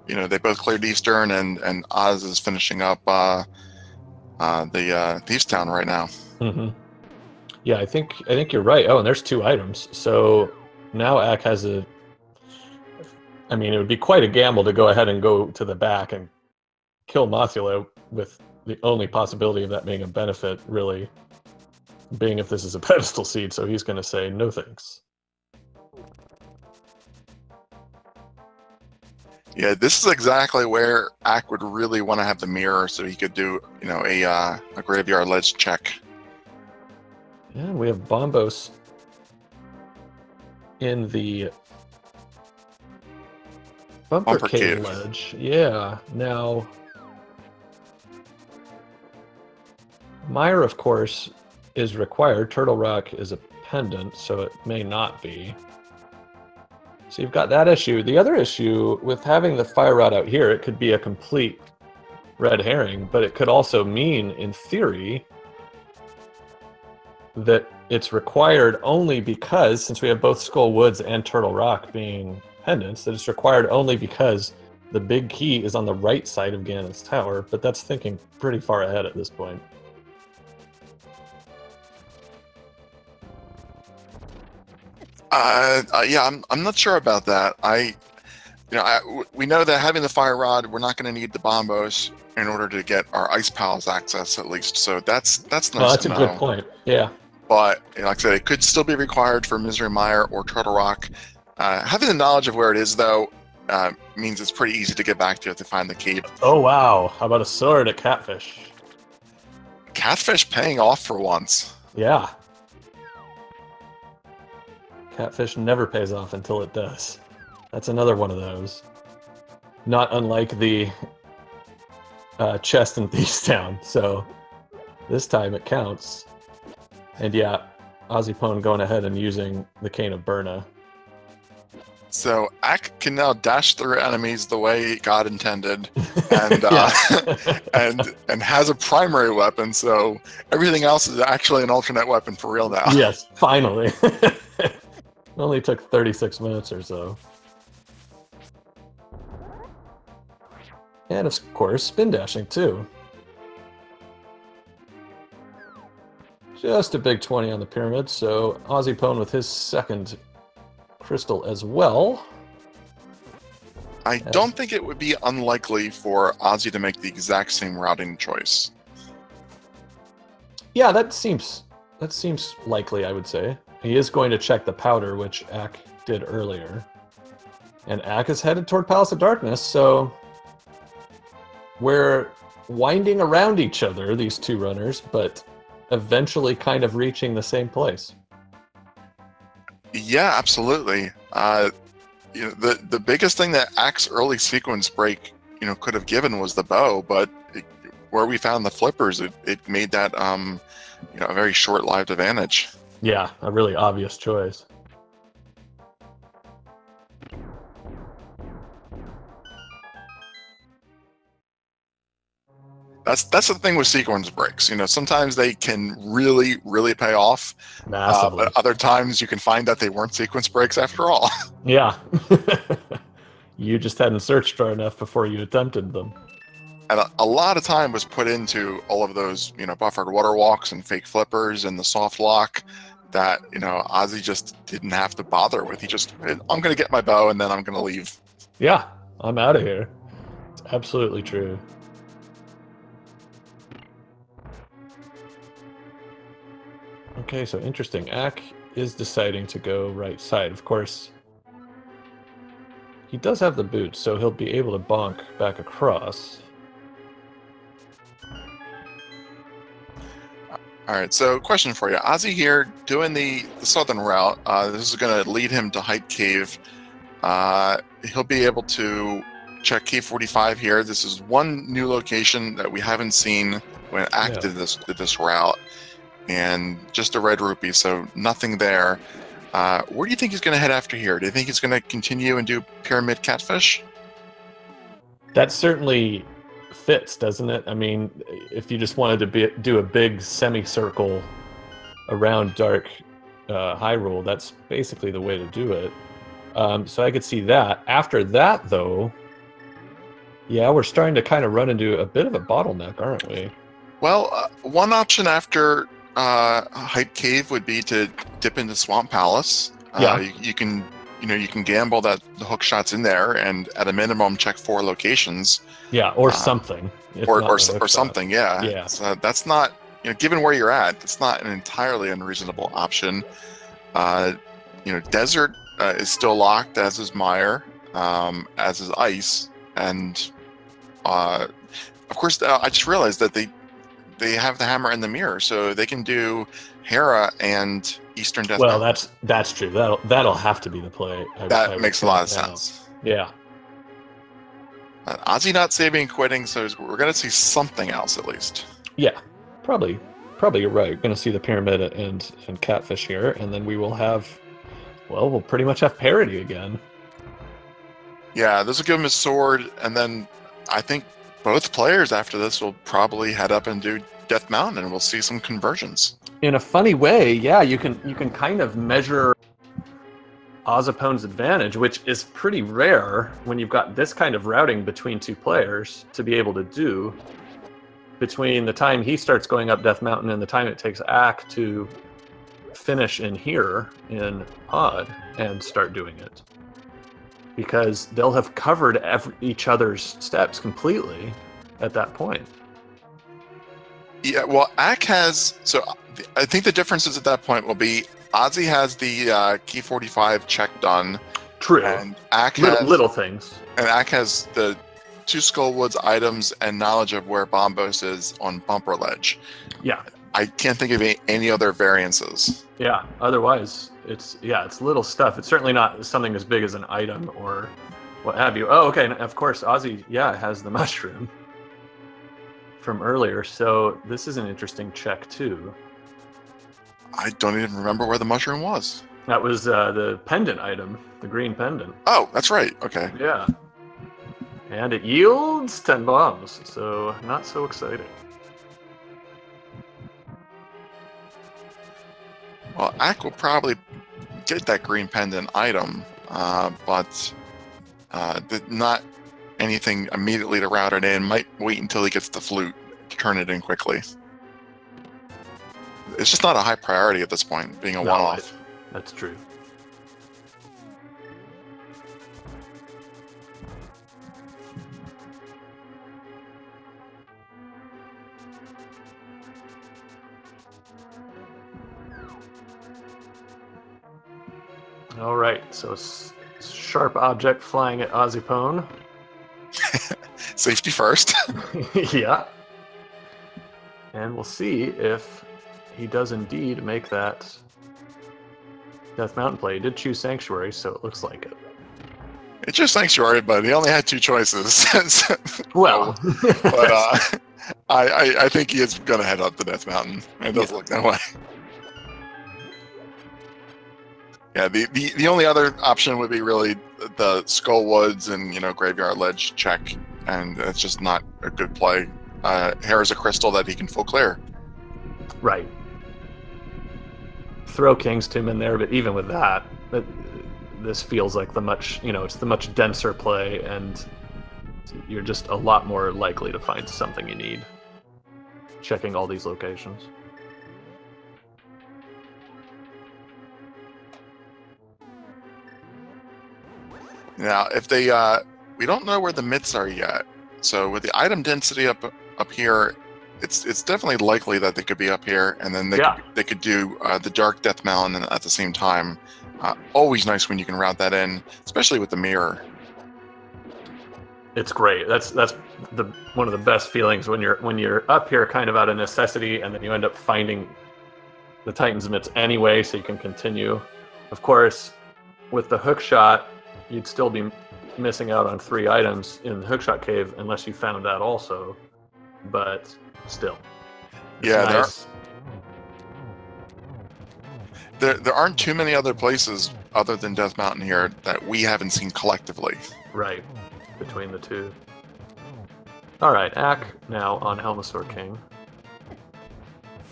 They both cleared Eastern, and Oz is finishing up the Thieves Town right now. Mm-hmm. Yeah, I think you're right. Oh, and there's 2 items. So now Ack has a. I mean, it would be quite a gamble to go ahead and go to the back and kill Mothula with the only possibility of that being a benefit, really, being if this is a pedestal seed. So he's going to say no thanks. Yeah, this is exactly where Ack would really want to have the mirror, so he could do, a graveyard ledge check. Yeah, we have Bombos in the Bumper Cave ledge. Yeah, now Mire, of course, is required. Turtle Rock is a pendant, so it may not be. So you've got that issue. The other issue with having the fire rod out here, it could be a complete red herring, but it could also mean, in theory, that it's required only because, since we have both Skull Woods and Turtle Rock being pendants, that it's required only because the big key is on the right side of Ganon's tower, but that's thinking pretty far ahead at this point. Yeah, I'm not sure about that. We know that having the fire rod, we're not going to need the bombos in order to get our ice pals access, at least. So that's nice to know. That's a good point. Yeah. But like I said, it could still be required for Misery Mire or Turtle Rock. Having the knowledge of where it is, though, means it's pretty easy to get back to if they find the cave. Oh wow! How about a sword at Catfish? Catfish paying off for once. Yeah. Catfish never pays off until it does. That's another one of those. Not unlike the chest in Thieves Town. So this time it counts. And yeah, ozipone going ahead and using the Cane of Burna. So Ack can now dash through enemies the way God intended, and and has a primary weapon. So everything else is actually an alternate weapon for real now. Yes, finally. It only took 36 minutes or so. And of course, spin dashing too. Just a big 20 on the pyramid, so ozipone with his second crystal as well. I don't think it would be unlikely for Ozzy to make the exact same routing choice. Yeah, that seems likely, I would say. He is going to check the powder, which Ack did earlier. And Ack is headed toward Palace of Darkness, so we're winding around each other, these 2 runners, but eventually kind of reaching the same place. Yeah, absolutely. The biggest thing that Ack's early sequence break, could have given was the bow, but where we found the flippers, it made that a very short-lived advantage. Yeah, a really obvious choice. That's the thing with sequence breaks. Sometimes they can really, really pay off. Massively. But other times you can find that they weren't sequence breaks after all. Yeah. You just hadn't searched far enough before you attempted them. And a lot of time was put into all of those, buffered water walks and fake flippers and the soft lock that, Ozzy just didn't have to bother with. He just, I'm going to get my bow and then I'm going to leave. Yeah, I'm out of here. It's absolutely true. Okay, so interesting. Ack is deciding to go right side. Of course, he does have the boots, so he'll be able to bonk back across. All right, so question for you. Ozzy here doing the southern route. This is going to lead him to Height Cave. He'll be able to check Cave 45 here. This is one new location that we haven't seen when Ack did this route. And just a red rupee, so nothing there. Where do you think he's going to head after here? Do you think he's going to continue and do Pyramid Catfish? That certainly fits, doesn't it? I mean, if you just wanted to do a big semicircle around Dark Hyrule, that's basically the way to do it. So I could see that. After that, though, yeah, we're starting to kind of run into a bit of a bottleneck, aren't we? Well, one option after Hype Cave would be to dip into Swamp Palace. Yeah. You can gamble that the hook shot's in there, and at a minimum check 4 locations. Yeah, or something. Or something. Yeah. Yeah. So that's not, given where you're at, that's not an entirely unreasonable option. Desert is still locked, as is Mire, as is Ice, and of course I just realized that they have the hammer and the mirror, so they can do Hera and Eastern Death. Well, that's true. That'll have to be the play. That makes a lot of sense. Yeah. Ozzy not saving and quitting, so we're going to see something else at least. Yeah, probably you're right. We're going to see the Pyramid and Catfish here, and then we will have, well, we'll pretty much have parity again. Yeah, this will give him his sword, and then I think both players after this will probably head up and do Death Mountain, and we'll see some conversions. In a funny way, yeah, you can kind of measure Ozipone's advantage, which is pretty rare when you've got this kind of routing between two players to be able to do. Between the time he starts going up Death Mountain and the time it takes Ack to finish in here in Pod and start doing it. Because they'll have covered each other's steps completely at that point. Yeah, well, Ack has... So I think the differences at that point will be Ozzy has the Key 45 check done. True. And Ack has... Little things. And Ack has the 2 Skullwoods items and knowledge of where Bombos is on Bumper Ledge. Yeah. I can't think of any other variances. Yeah, otherwise, it's little stuff. It's certainly not something as big as an item or what have you. Oh, okay, and of course, Ozzy, has the mushroom from earlier, so this is an interesting check, too. I don't even remember where the mushroom was. That was the pendant item, the green pendant. Oh, that's right, okay. Yeah. And it yields 10 bombs, so not so exciting. Well, Ack will probably get that green pendant item, but not anything immediately to route it in. Might wait until he gets the flute to turn it in quickly. It's just not a high priority at this point, being a one-off. That's true. All right, so sharp object flying at Ozipone. Safety first. Yeah. And we'll see if he does indeed make that Death Mountain play. He did choose Sanctuary, so it looks like it. It chose Sanctuary, but he only had 2 choices. Well. But I think he is going to head up the Death Mountain. It does look that way. Yeah, the only other option would be really the Skullwoods and Graveyard Ledge check, and it's just not a good play. Hera's a crystal that he can full clear. Right. Throw King's Tomb in there, but even with that, this feels like it's the much denser play, and you're just a lot more likely to find something you need. Checking all these locations. Now, if they, we don't know where the myths are yet. So with the item density up here, it's definitely likely that they could be up here, and then they could do the Dark Death Mountain at the same time. Always nice when you can route that in, especially with the mirror. It's great. That's one of the best feelings when you're up here kind of out of necessity, and then you end up finding the Titan's Mitts anyway, so you can continue. Of course, with the hookshot, you'd still be missing out on 3 items in the hookshot cave unless you found that also. But still, it's Yeah, nice. there aren't too many other places other than Death Mountain here that we haven't seen collectively. Right, between the two. All right, Ack now on Helmasaur King.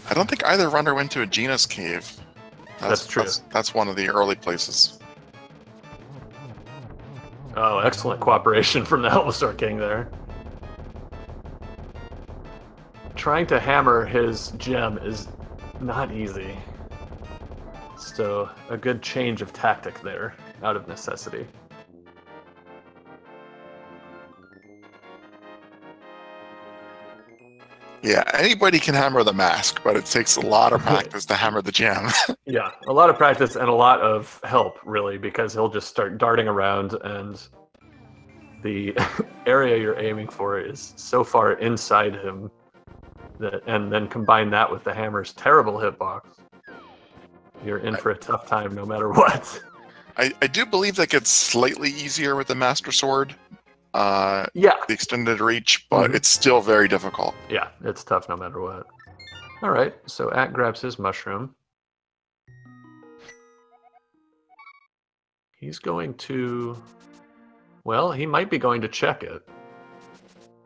I don't think either runner went to a Genus cave. That's true. That's one of the early places. Oh, excellent cooperation from the Helmasaur King there. Trying to hammer his gem is not easy. So, a good change of tactic there, out of necessity. Yeah, anybody can hammer the mask, but it takes a lot of practice to hammer the gem. Yeah, a lot of practice and a lot of help, really, because he'll just start darting around, and the area you're aiming for is so far inside him that, and then combine that with the hammer's terrible hitbox, you're in for a tough time no matter what. I do believe that gets slightly easier with the Master Sword. Yeah. The extended reach, but it's still very difficult. Yeah, it's tough no matter what. All right, so Ack grabs his mushroom. He's going to... Well, he might be going to check it.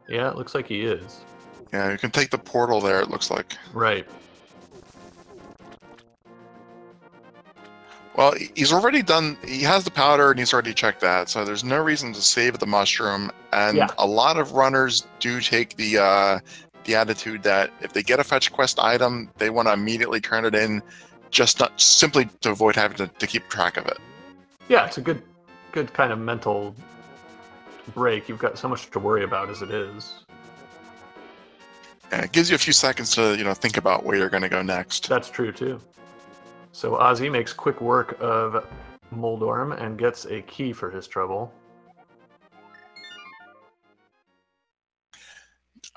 Yeah, it looks like he is. Yeah, you can take the portal there, it looks like. Right. Well, he's already done... He has the powder, and he's already checked that, so there's no reason to save the mushroom. And a lot of runners do take the attitude that if they get a fetch quest item, they want to immediately turn it in, just not simply to avoid having to keep track of it. Yeah, it's a good kind of mental break. You've got so much to worry about as it is. And it gives you a few seconds to think about where you're going to go next. That's true too. So Ozzy makes quick work of Moldorm and gets a key for his trouble.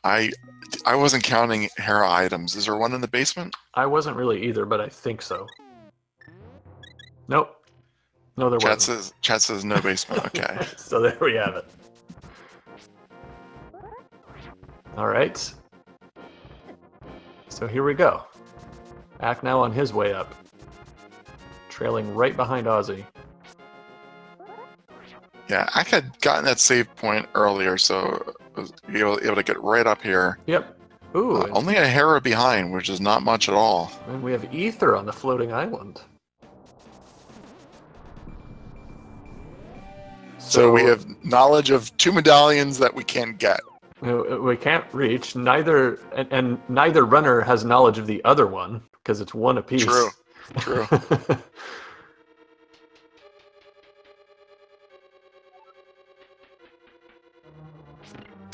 I wasn't counting Hera items. Is there one in the basement? I wasn't really either, but I think so. Nope. No, there wasn't. Chat says no basement. Okay. So there we have it. All right. So here we go. Ack now on his way up. Trailing right behind Ozzy. Yeah, I had gotten that save point earlier, so I was able to get right up here. Yep. Ooh. Only a Hera behind, which is not much at all. And we have Ether on the floating island. So we have knowledge of 2 medallions that we can't get. We can't reach. Neither runner has knowledge of the other one, because it's one apiece. True.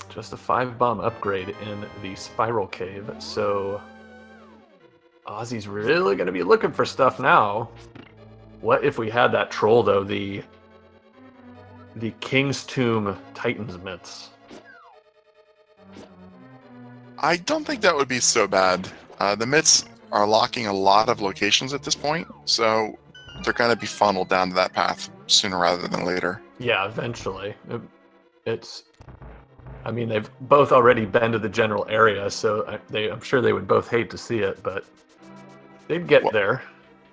Just a 5-bomb upgrade in the Spiral Cave, so Ozzy's really going to be looking for stuff now. What if we had that troll, though, the King's Tomb Titan's Mitts? I don't think that would be so bad. The mitts are locking a lot of locations at this point, so they're going to be funneled down to that path sooner rather than later. Yeah, eventually. I mean, they've both already been to the general area, so I'm sure they would both hate to see it, but they'd get there.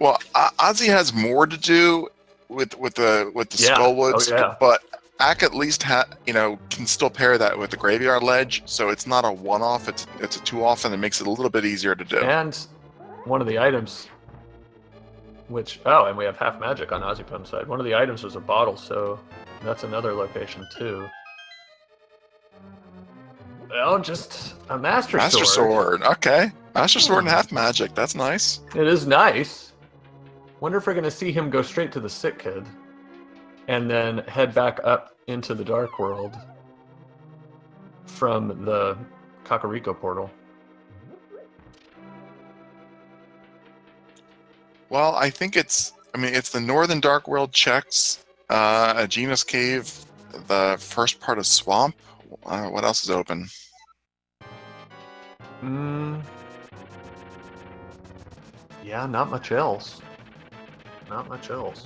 Well, Ozzy has more to do with the Skullwoods, but Ack at least can still pair that with the Graveyard Ledge, so it's not a one-off, it's a two-off, and it makes it a little bit easier to do. And one of the items, and we have half magic on Ozipone's side. One of the items was a bottle, so that's another location too. Well, just a Master Sword. Master Sword, okay. Master Sword and half magic, that's nice. It is nice. Wonder if we're going to see him go straight to the Sick Kid and then head back up into the Dark World from the Kakariko portal. Well, I think it's the Northern Dark World checks, a Genus Cave, the first part of Swamp. What else is open? Yeah, not much else. Not much else.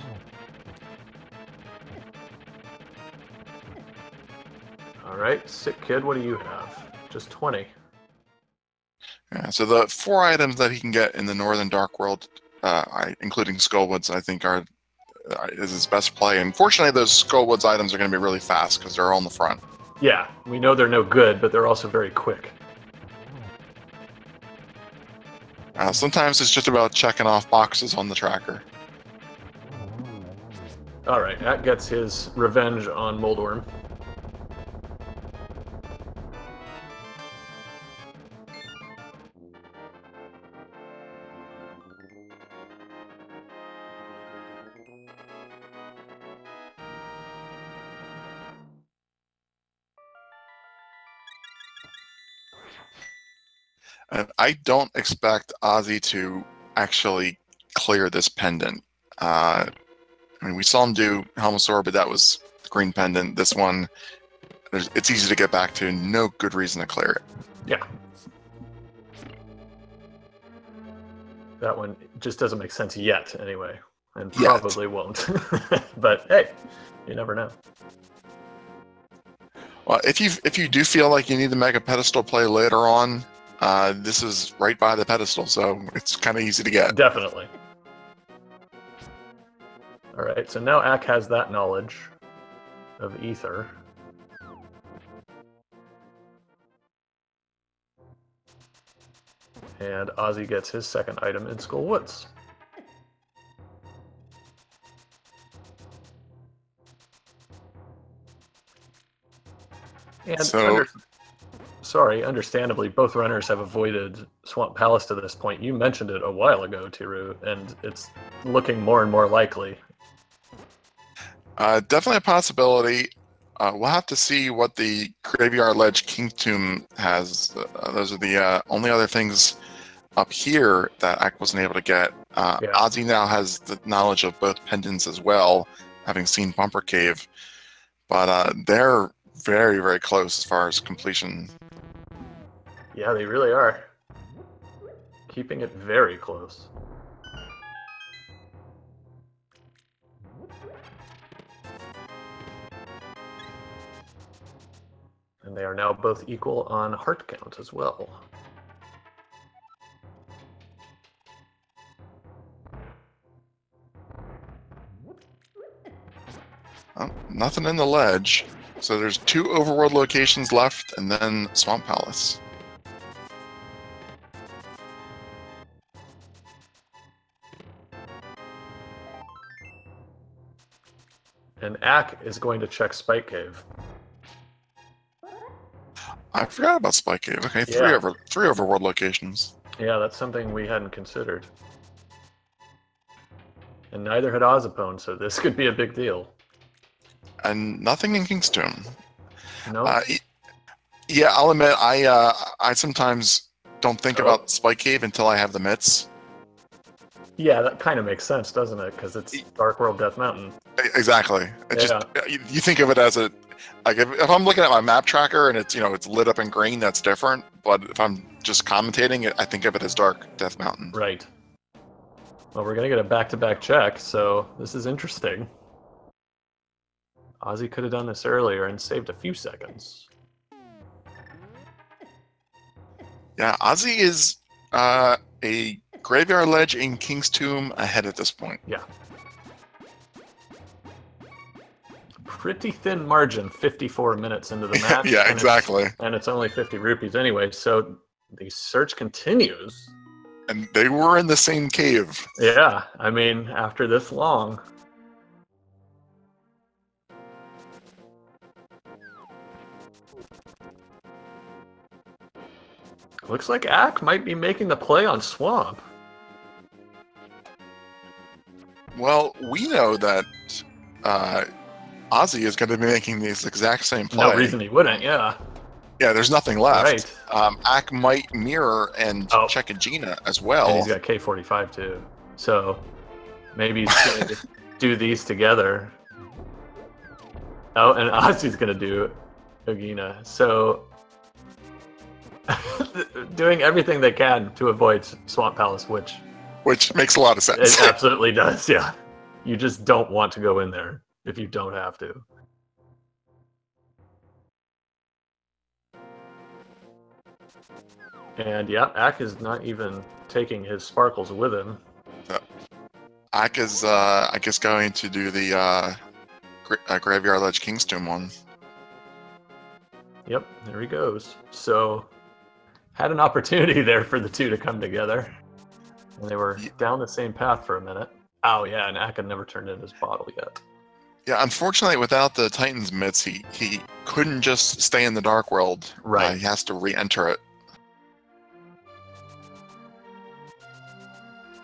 All right, Sick Kid, what do you have? Just 20. Yeah, so the 4 items that he can get in the Northern Dark World, including Skullwoods, I think is his best play. Unfortunately, those Skullwoods items are going to be really fast because they're all in the front. Yeah, we know they're no good, but they're also very quick. Sometimes it's just about checking off boxes on the tracker. All right, that gets his revenge on Moldworm. I don't expect Ozzy to actually clear this pendant. I mean, we saw him do Helmosaur, but that was the green pendant. This one, it's easy to get back to. No good reason to clear it. Yeah. That one just doesn't make sense yet, anyway. And probably won't. But hey, you never know. Well, if you do feel like you need the Mega Pedestal play later on, this is right by the pedestal, so it's kind of easy to get. Definitely. All right, so now Ack has that knowledge of Ether. And Ozzy gets his second item in Skull Woods. And understandably, both runners have avoided Swamp Palace to this point. You mentioned it a while ago, Tiru, and it's looking more and more likely. Definitely a possibility. We'll have to see what the Graveyard Ledge King Tomb has. Those are the only other things up here that Ack wasn't able to get. Ozzy now has the knowledge of both pendants as well, having seen Bumper Cave. But they're very, very close as far as completion. Yeah, they really are. Keeping it very close. And they are now both equal on heart count as well. Nothing in the ledge. So there's 2 overworld locations left, and then Swamp Palace. And Ack is going to check Spike Cave. I forgot about Spike Cave. Okay, three overworld locations. Yeah, that's something we hadn't considered. And neither had ozipone, so this could be a big deal. And nothing in King's Tomb. No. Yeah, I'll admit, I sometimes don't think about Spike Cave until I have the mitts. Yeah, that kind of makes sense, doesn't it? Because it's Dark World Death Mountain. Exactly. Just you think of it as a like if I'm looking at my map tracker and it's it's lit up in green, that's different. But if I'm just commentating, I think of it as Dark Death Mountain. Right. Well, we're gonna get a back-to-back check, so this is interesting. Ozzy could have done this earlier and saved a few seconds. Yeah, Ozzy is a Graveyard Ledge in King's Tomb ahead at this point. Yeah. Pretty thin margin, 54 minutes into the match. Yeah, exactly. And it's only 50 rupees anyway, so the search continues. And they were in the same cave. Yeah, I mean, after this long. Looks like Ack might be making the play on Swamp. Well, we know that Ozzy is going to be making this exact same play. No reason he wouldn't, yeah. Yeah, there's nothing left. Right. Ack might mirror and check a Gina as well. And he's got K45 too. So maybe he's going to do these together. Oh, and Ozzy's gonna do Ogina. So, doing everything they can to avoid Swamp Palace, which makes a lot of sense. it absolutely does. Yeah, you just don't want to go in there if you don't have to. And yeah, Ack is not even taking his sparkles with him. Ack is, I guess, going to do the Graveyard Ledge Kingstone one. Yep, there he goes. So, had an opportunity there for the two to come together. And they were down the same path for a minute. Oh yeah, and Ack had never turned in his bottle yet. Yeah, unfortunately, without the Titan's mitts, he couldn't just stay in the Dark World. Right. He has to re-enter it.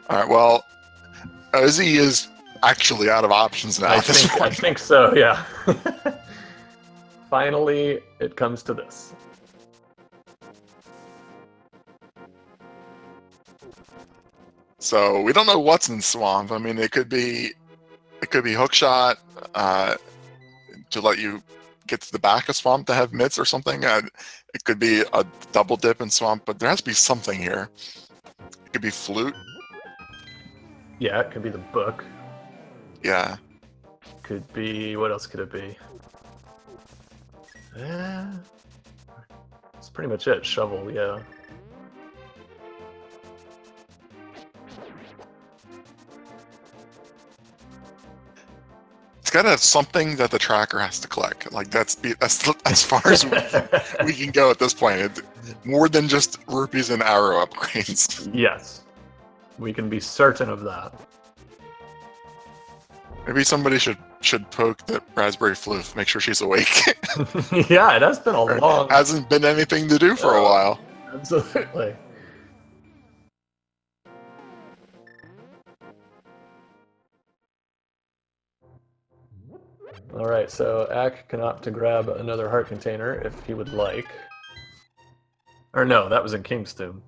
All right, well, Ozzy is actually out of options now. I think so, yeah. Finally, it comes to this. So we don't know what's in Swamp. I mean, it could be Hookshot to let you get to the back of Swamp to have mitts or something. It could be a double dip in Swamp, but there has to be something here. It could be Flute. Yeah, it could be the book. Yeah. Could be... what else could it be? That's pretty much it. Shovel, yeah. It's got to have something that the tracker has to collect. Like, that's as far as we can go at this point. More than just rupees and arrow upgrades. Yes. We can be certain of that. Maybe somebody should poke the Raspberry Floof, make sure she's awake. Yeah, it has been a long... hasn't been anything to do for a while. Absolutely. Alright, so Ack can opt to grab another heart container if he would like. Or no, that was in Kingston.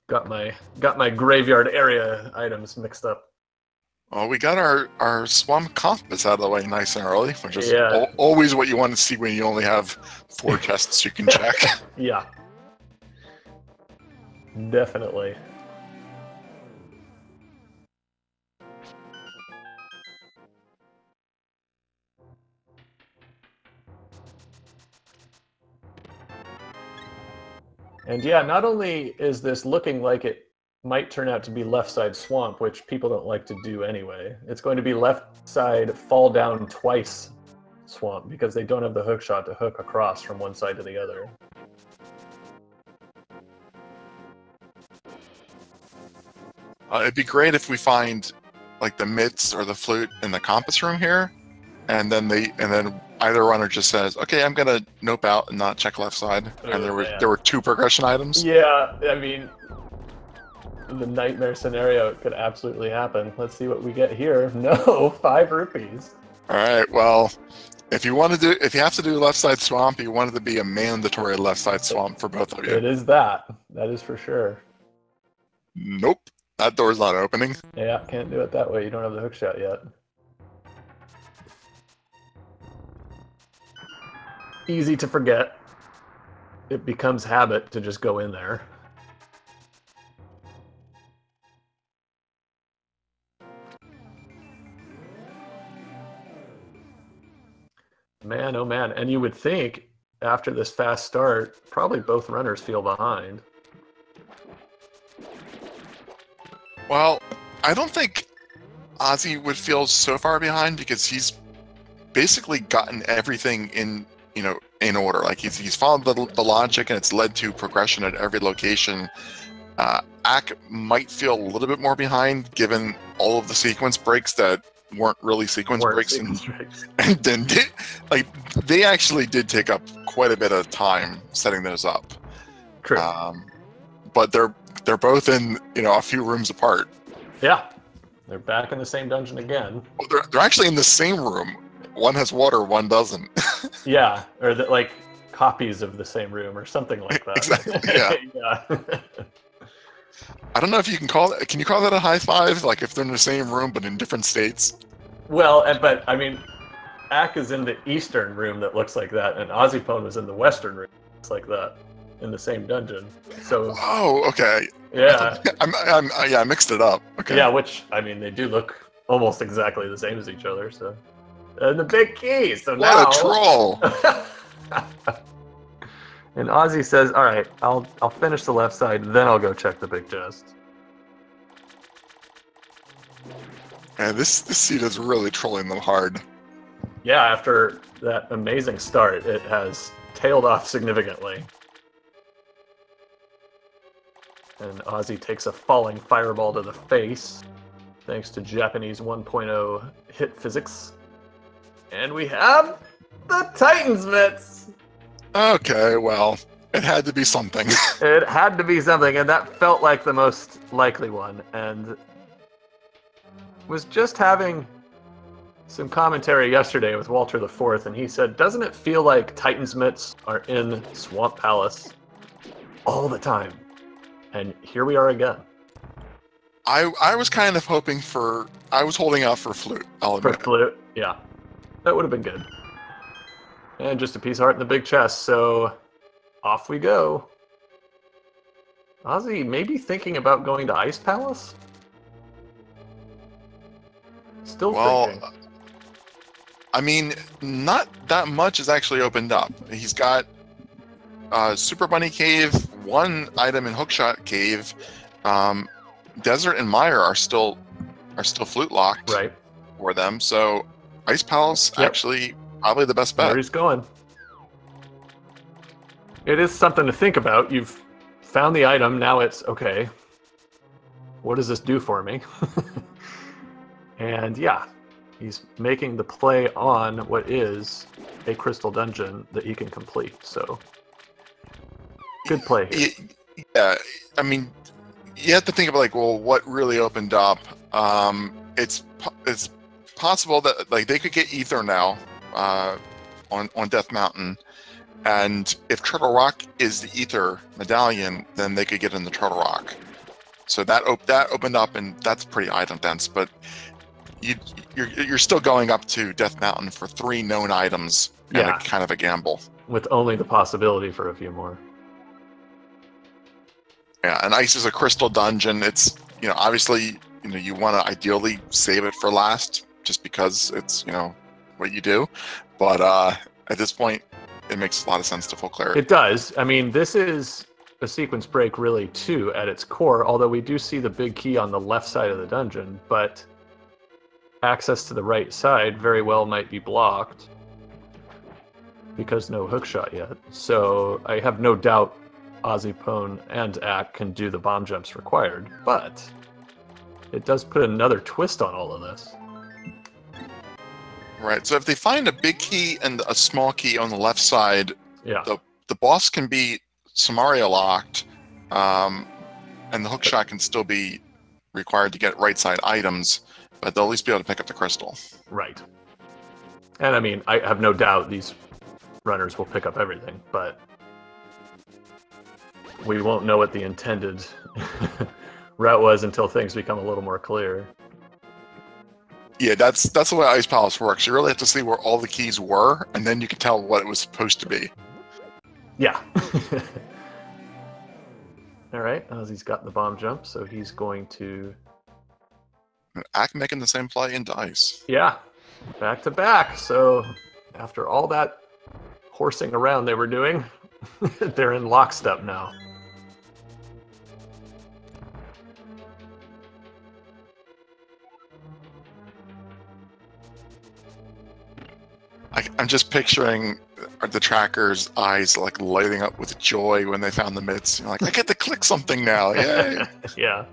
Got my graveyard area items mixed up. Well, we got our Swamp Compass out of the way nice and early, which is always what you want to see when you only have 4 chests you can check. Yeah. Definitely. And yeah, not only is this looking like it might turn out to be left side Swamp, which people don't like to do anyway, it's going to be left side fall down twice Swamp because they don't have the hook shot to hook across from one side to the other. It'd be great if we find like the mitts or the flute in the compass room here, and then either runner just says, "Okay, I'm gonna nope out and not check left side." And there were 2 progression items. Yeah, I mean, the nightmare scenario could absolutely happen. Let's see what we get here. No, 5 rupees. All right. Well, if you have to do left side Swamp, you want it to be a mandatory left side Swamp for both of you. It is that. That is for sure. Nope. That door's not opening. Yeah, can't do it that way. You don't have the hook shot yet. Easy to forget. It becomes habit to just go in there. Man, oh man. And you would think after this fast start, probably both runners feel behind. Well, I don't think Ozzy would feel so far behind because he's basically gotten everything in order. Like he's followed the logic and it's led to progression at every location. Ack might feel a little bit more behind given all of the sequence breaks that weren't really sequence breaks. And then they actually did take up quite a bit of time setting those up. True. But they're both in a few rooms apart. Yeah, they're back in the same dungeon again. Well, they're actually in the same room. One has water, one doesn't. Yeah, or like copies of the same room or something like that. Exactly. Yeah. Yeah. I don't know if you can call it. Can you call that a high five? Like if they're in the same room but in different states? Well, but I mean, Ack is in the eastern room that looks like that, and ozipone was in the western room that looks like that in the same dungeon. So. Oh, okay. Yeah. Yeah, I mixed it up. Okay. Yeah, which I mean, they do look almost exactly the same as each other. So. And the big key. So what now. a troll! And Ozzy says, "All right, I'll finish the left side, then I'll go check the big chest." Yeah, this seed is really trolling them hard. Yeah, after that amazing start, it has tailed off significantly. And Ozzy takes a falling fireball to the face, thanks to Japanese 1.0 hit physics. And we have the Titan's mitts! Okay, well, it had to be something. It had to be something, and that felt like the most likely one. And was just having some commentary yesterday with Walter IV, and he said, doesn't it feel like Titan's mitts are in Swamp Palace all the time? And here we are again. I was kind of hoping for... I was holding out for Flute, I'll admit. For Flute, yeah. That would have been good. And just a piece of heart in the big chest, so off we go. Ozzy maybe thinking about going to Ice Palace? Still thinking. I mean, not that much is actually opened up. He's got Super Bunny Cave, one item in Hookshot Cave. Desert and Mire are still flute locked for them. So Ice Palace actually probably the best bet. Where he's going. It is something to think about. You've found the item. Now it's okay. What does this do for me? And yeah, he's making the play on what is a crystal dungeon that he can complete. So good play here. Yeah, I mean, you have to think about like, well, what really opened up? It's possible that like they could get Ether now on Death Mountain, and if Turtle Rock is the Ether medallion, then they could get in the Turtle Rock. So that opened up, and that's pretty item dense. But you're still going up to Death Mountain for 3 known items, and a kind of a gamble. With only the possibility for a few more. Yeah, and Ice is a crystal dungeon. It's, obviously, you want to ideally save it for last, just because it's, what you do. But at this point, it makes a lot of sense to full clear it. It does. I mean, this is a sequence break, really, too, at its core, although we do see the big key on the left side of the dungeon, but access to the right side very well might be blocked because no hookshot yet. So I have no doubt ozipone and Ack can do the bomb jumps required, but it does put another twist on all of this. Right, so if they find a big key and a small key on the left side, the boss can be Samaria locked, and the hookshot can still be required to get right side items, but they'll at least be able to pick up the crystal. Right. And I mean, I have no doubt these runners will pick up everything, but we won't know what the intended route was until things become a little more clear. Yeah, that's the way Ice Palace works. You really have to see where all the keys were, and then you can tell what it was supposed to be. Yeah. All right, Ozzy's got the bomb jump, so he's going to... Ack making the same play into Ice. Yeah, back to back. So after all that horsing around they were doing, they're in lockstep now. I'm just picturing the tracker's eyes like lighting up with joy when they found the mitts. You're like, I get to click something now. Yay! Yeah.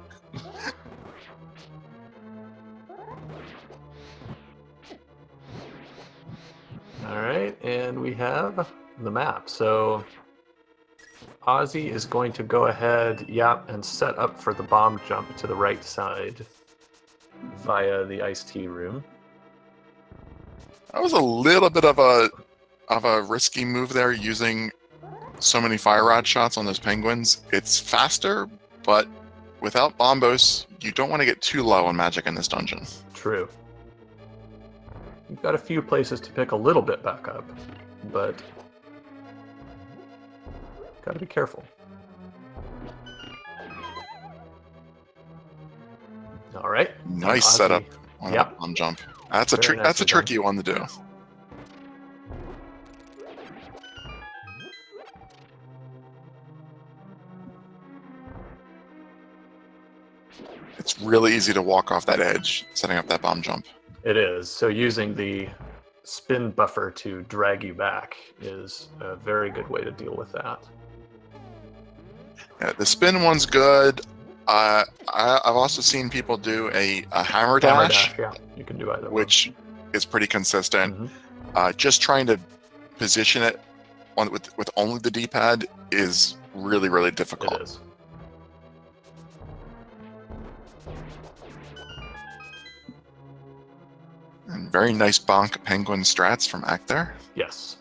All right, and we have the map. So Ozzy is going to go ahead, and set up for the bomb jump to the right side via the iced tea room. That was a little bit of a risky move there, using so many fire rod shots on those penguins. It's faster, but without bombos, you don't want to get too low on magic in this dungeon. True. You've got a few places to pick a little bit back up, but gotta be careful. All right. Nice setup on that bomb jump. That's a tricky one to do. It's really easy to walk off that edge, setting up that bomb jump. It is. So using the spin buffer to drag you back is a very good way to deal with that. Yeah, the spin one's good. I've also seen people do a hammer dash. Yeah, you can do either which is pretty consistent. Mm-hmm. Just trying to position it with only the D-pad is really, really difficult. It is. And very nice bonk penguin strats from Ack there. Yes.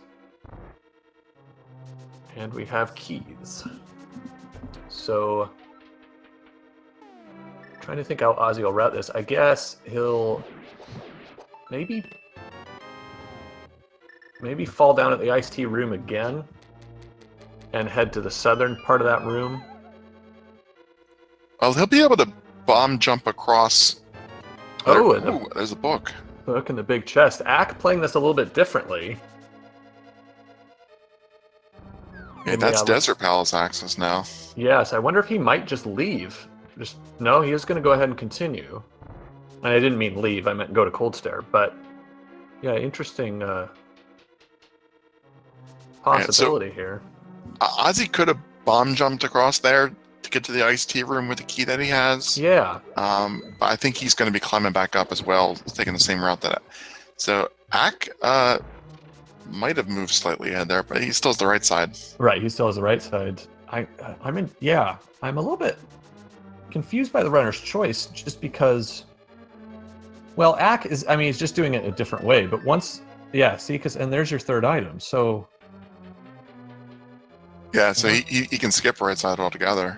And we have keys. So, trying to think how Ozzy will route this. I guess he'll maybe fall down at the iced tea room again and head to the southern part of that room. Well, he'll be able to bomb jump across. Oh, ooh, there's a book. Book in the big chest. Ack playing this a little bit differently. Yeah, that's Desert Palace access now. Yes, I wonder if he might just leave. No, he is going to go ahead and continue. And I didn't mean leave, I meant go to Cold Stare. But yeah, interesting possibility here. Ozzy could have bomb jumped across there to get to the iced tea room with the key that he has. Yeah. But I think he's going to be climbing back up as well, taking the same route that. So Ack might have moved slightly ahead there, but he still has the right side. Right, he still has the right side. I'm a little bit confused by the runner's choice, just because. Well, Ack is. I mean, he's just doing it a different way. But once, yeah, see, and there's your third item. So. Yeah, so he can skip right side altogether.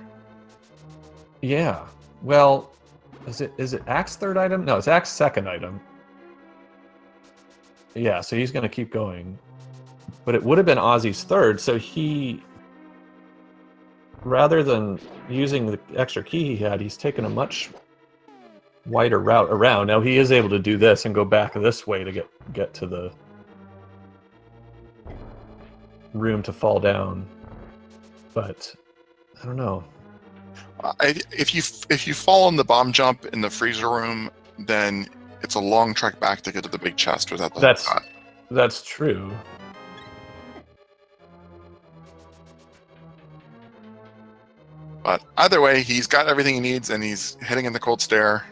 Yeah. Well, is it Ack's third item? No, it's Ack's second item. Yeah, so he's going to keep going. But it would have been Ozzy's third, so he, rather than using the extra key he had, he's taken a much wider route around. Now he is able to do this and go back this way to get to the room to fall down. But I don't know. If you fall in the bomb jump in the freezer room, then it's a long trek back to get to the big chest without the That's true. But either way, he's got everything he needs, and he's heading in the Cold Stare.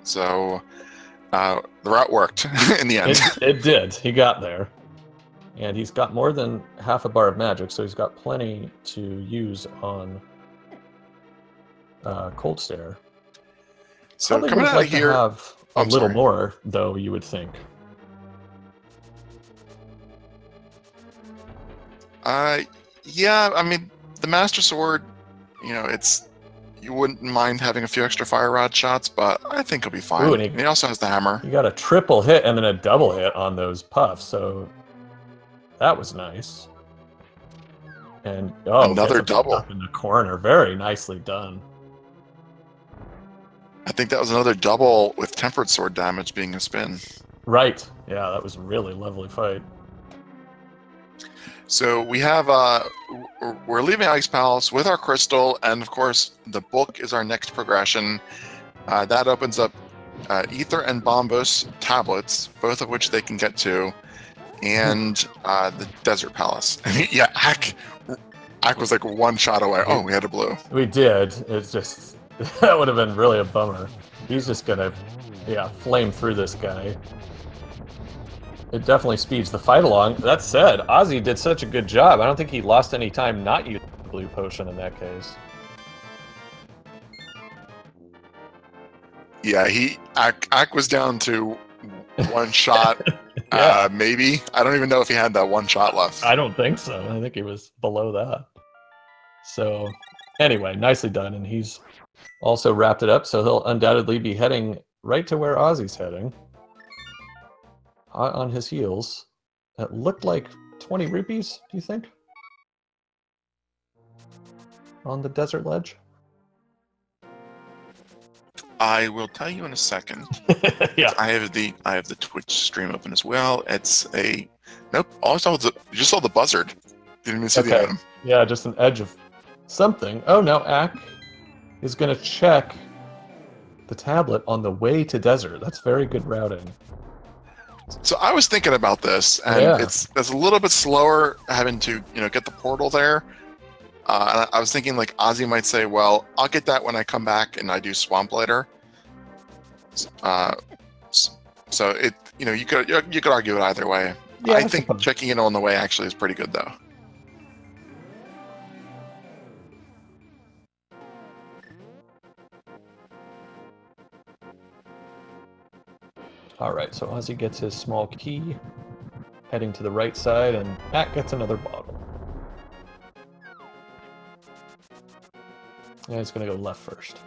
So the route worked in the end. It did. He got there. And he's got more than half a bar of magic, so he's got plenty to use on Cold Stare. So Probably coming would out like of here, to have a little more, though, you would think. Yeah, I mean, the Master Sword, you know, you wouldn't mind having a few extra fire rod shots, but I think he'll be fine. Ooh, and he also has the hammer. You got a triple hit and then a double hit on those puffs, so that was nice. And another double up in the corner, very nicely done. I think that was another double with tempered sword damage being a spin. Right. Yeah, that was a really lovely fight. So we have we're leaving Ice Palace with our crystal, and of course the book is our next progression. That opens up Ether and Bombos tablets, both of which they can get to, and the Desert Palace. Yeah, Ack was like one shot away. Oh, we had a blue. We did. It's just that would have been really a bummer. He's just gonna, flame through this guy. It definitely speeds the fight along. That said, Ozzy did such a good job. I don't think he lost any time not using the blue potion in that case. Yeah, Ack was down to one shot, maybe. I don't even know if he had that one shot left. I don't think so. I think he was below that. So, anyway, nicely done. And he's also wrapped it up, so he'll undoubtedly be heading right to where Ozzy's heading. hot on his heels. It looked like 20 rupees, do you think? On the desert ledge? I will tell you in a second. Yeah. I have the Twitch stream open as well. It's a nope. All I saw was you just saw the buzzard. Didn't even see the item. Yeah, just an edge of something. Oh, now Ack is going to check the tablet on the way to desert. That's very good routing. So I was thinking about this, and it's a little bit slower having to get the portal there. And I was thinking like Ozzy might say, "Well, I'll get that when I come back and I do Swamp later." So it you could argue it either way. Yeah, I think checking it on the way actually is pretty good though. All right, so Ozzy gets his small key, heading to the right side, and Ack gets another bottle. Yeah, he's going to go left first.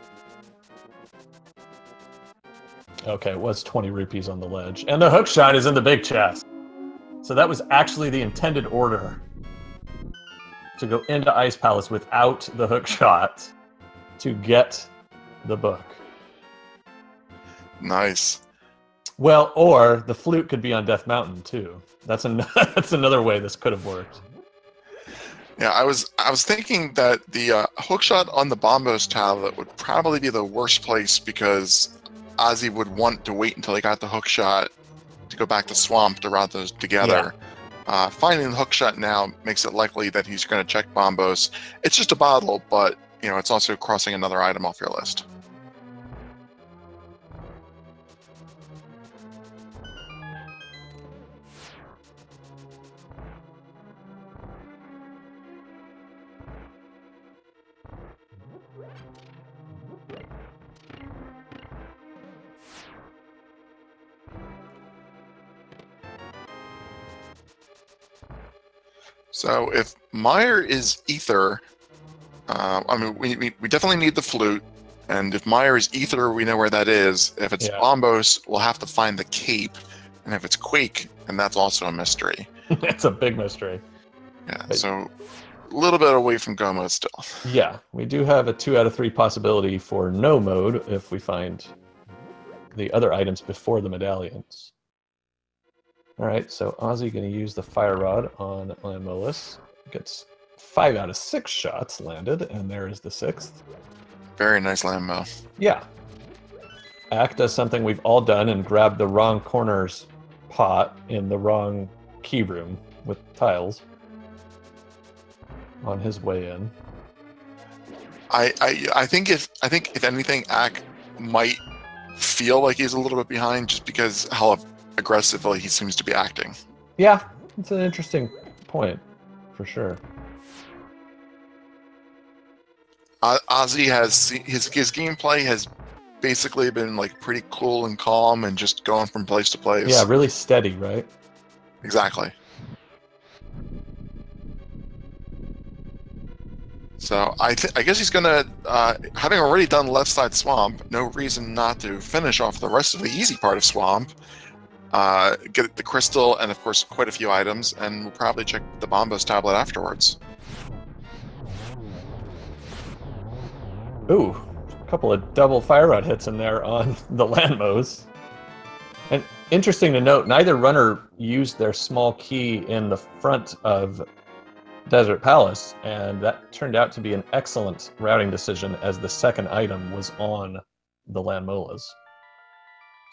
Okay, it was 20 rupees on the ledge. And the hook shot is in the big chest. So that was actually the intended order. To go into Ice Palace without the hook shot to get the book. Nice. Well, or the flute could be on Death Mountain too. That's another way this could have worked. Yeah, I was thinking that the hookshot on the Bombos tablet would probably be the worst place because Ozzy would want to wait until he got the hookshot to go back to Swamp to route those together. Yeah. Finding the hookshot now makes it likely that he's going to check Bombos. It's just a bottle, but it's also crossing another item off your list. So if Meyer is Ether, I mean, we definitely need the flute, and if Meyer is Ether, we know where that is. If it's Bombos, we'll have to find the cape, and if it's Quake, then that's also a mystery. It's a big mystery. Yeah, so a little bit away from Go mode still. Yeah, we do have a 2 out of 3 possibility for no mode if we find the other items before the medallions. Alright, so Ozzy going to use the Fire Rod on Lanmolas. Gets 5 out of 6 shots landed, and there is the 6th. Very nice Lambo. Yeah. Ack does something we've all done and grabbed the wrong corner's pot in the wrong key room with tiles on his way in. I think if anything, Ack might feel like he's a little bit behind just because how aggressively he seems to be acting. Yeah, it's an interesting point, for sure. Ozzy has his gameplay has basically been like pretty cool and calm and just going from place to place. Yeah, really steady, right? Exactly. So I guess he's gonna, having already done left side Swamp, no reason not to finish off the rest of the easy part of Swamp. Get the crystal and of course quite a few items, and we'll probably check the Bombos tablet afterwards. Ooh, a couple of double Fire Rod hits in there on the Lanmos. And interesting to note, neither runner used their small key in the front of Desert Palace, and that turned out to be an excellent routing decision as the second item was on the Lanmolas.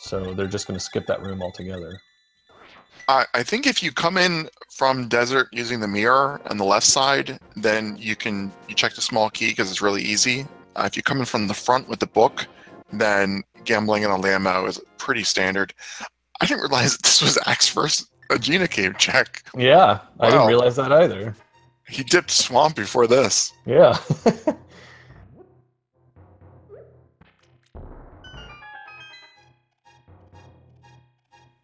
So they're just going to skip that room altogether. I think if you come in from Desert using the mirror on the left side, then you check the small key because it's really easy. If you come in from the front with the book, then gambling in a Lambo is pretty standard. I didn't realize that this was Ack's first Agena Cave check. Yeah, I didn't realize that either. He dipped Swamp before this. Yeah.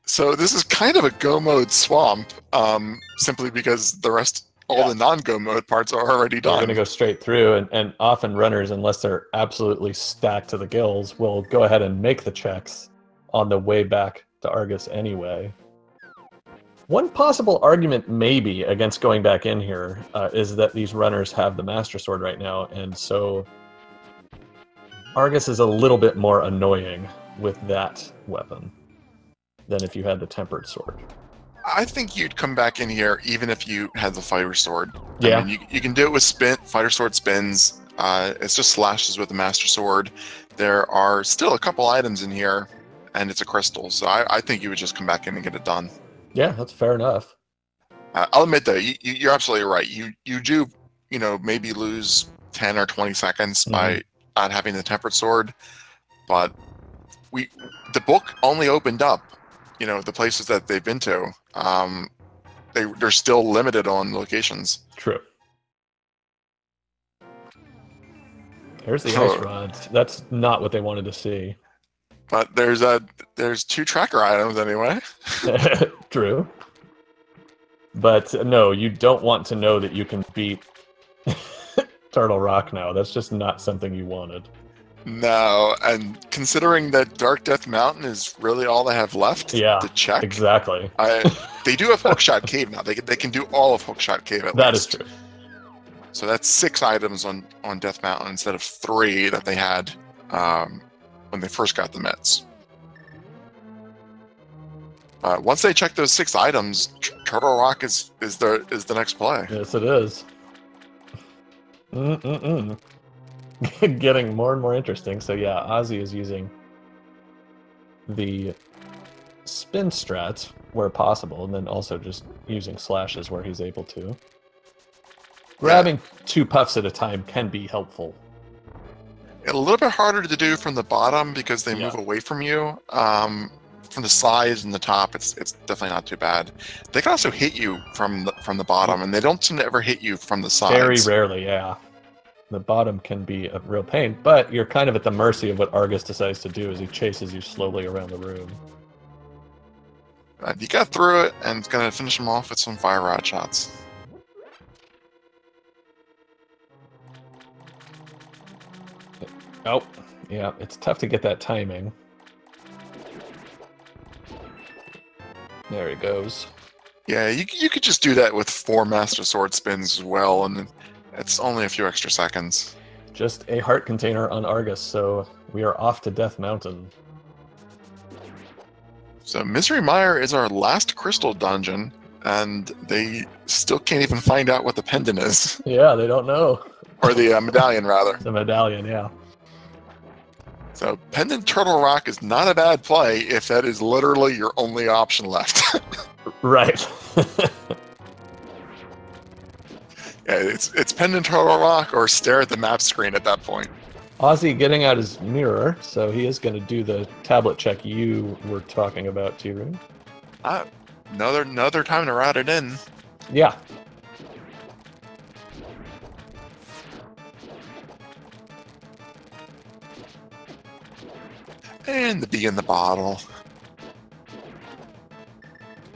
So this is kind of a Go mode Swamp, simply because the rest, all the non-Go mode parts are already done. We're going to go straight through, and often runners, unless they're absolutely stacked to the gills, will go ahead and make the checks on the way back to Argus anyway. One possible argument, maybe, against going back in here is that these runners have the Master Sword right now, and so Argus is a little bit more annoying with that weapon than if you had the Tempered Sword. I think you'd come back in here even if you had the Fighter Sword. Yeah. I mean, you can do it with Fighter Sword spins. It's just slashes with the Master Sword. There are still a couple items in here, and it's a crystal, so I think you would just come back in and get it done. Yeah, that's fair enough. I'll admit, though, you're absolutely right. You do, maybe lose 10 or 20 seconds by not having the Tempered Sword, but the book only opened up, the places that they've been to. They're still limited on locations. True. There's the ice rods. That's not what they wanted to see. But there's 2 tracker items anyway. True. But no, you don't want to know that you can beat Turtle Rock now. That's just not something you wanted. No, and considering that Dark Death Mountain is really all they have left to check. Exactly. They do have Hookshot Cave now. They can do all of Hookshot Cave at least. That is true. So that's 6 items on Death Mountain instead of 3 that they had when they first got the meds. Once they check those 6 items, Turtle Rock is the next play. Yes, it is. Getting more and more interesting. So yeah, Ozzy is using the spin strats where possible, and then also just using slashes where he's able to. Grabbing 2 puffs at a time can be helpful. A little bit harder to do from the bottom because they move away from you. From the sides and the top, it's definitely not too bad. They can also hit you from the bottom, and they don't seem to ever hit you from the sides. Very rarely, yeah. The bottom can be a real pain, but you're kind of at the mercy of what Argus decides to do as he chases you slowly around the room. You got through it, and it's going to finish him off with some fire rod shots. Oh, yeah, it's tough to get that timing. There he goes. Yeah, you could just do that with 4 Master Sword spins as well, and it's only a few extra seconds. Just a heart container on Argus, so we are off to Death Mountain. So Misery Mire is our last crystal dungeon, and they still can't even find out what the pendant is. Yeah, they don't know. Or the medallion, rather. The medallion, yeah. So Pendant Turtle Rock is not a bad play if that is literally your only option left. Right. Yeah, it's Pendant Turtle Rock or stare at the map screen at that point. Ozzy getting out his mirror, so he is going to do the tablet check you were talking about, T-Rune. Another time to route it in. Yeah. And the bee in the bottle.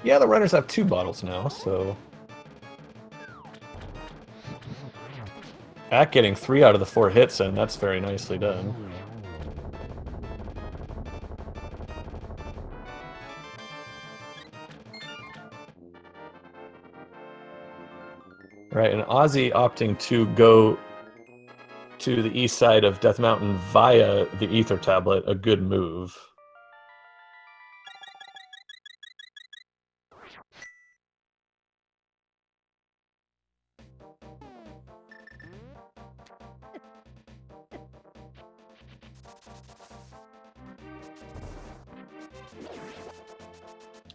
Yeah, the runners have 2 bottles now, so... Ack getting 3 out of the 4 hits, and that's very nicely done. Right, and Ozzy opting to go to the east side of Death Mountain via the Ether Tablet, a good move.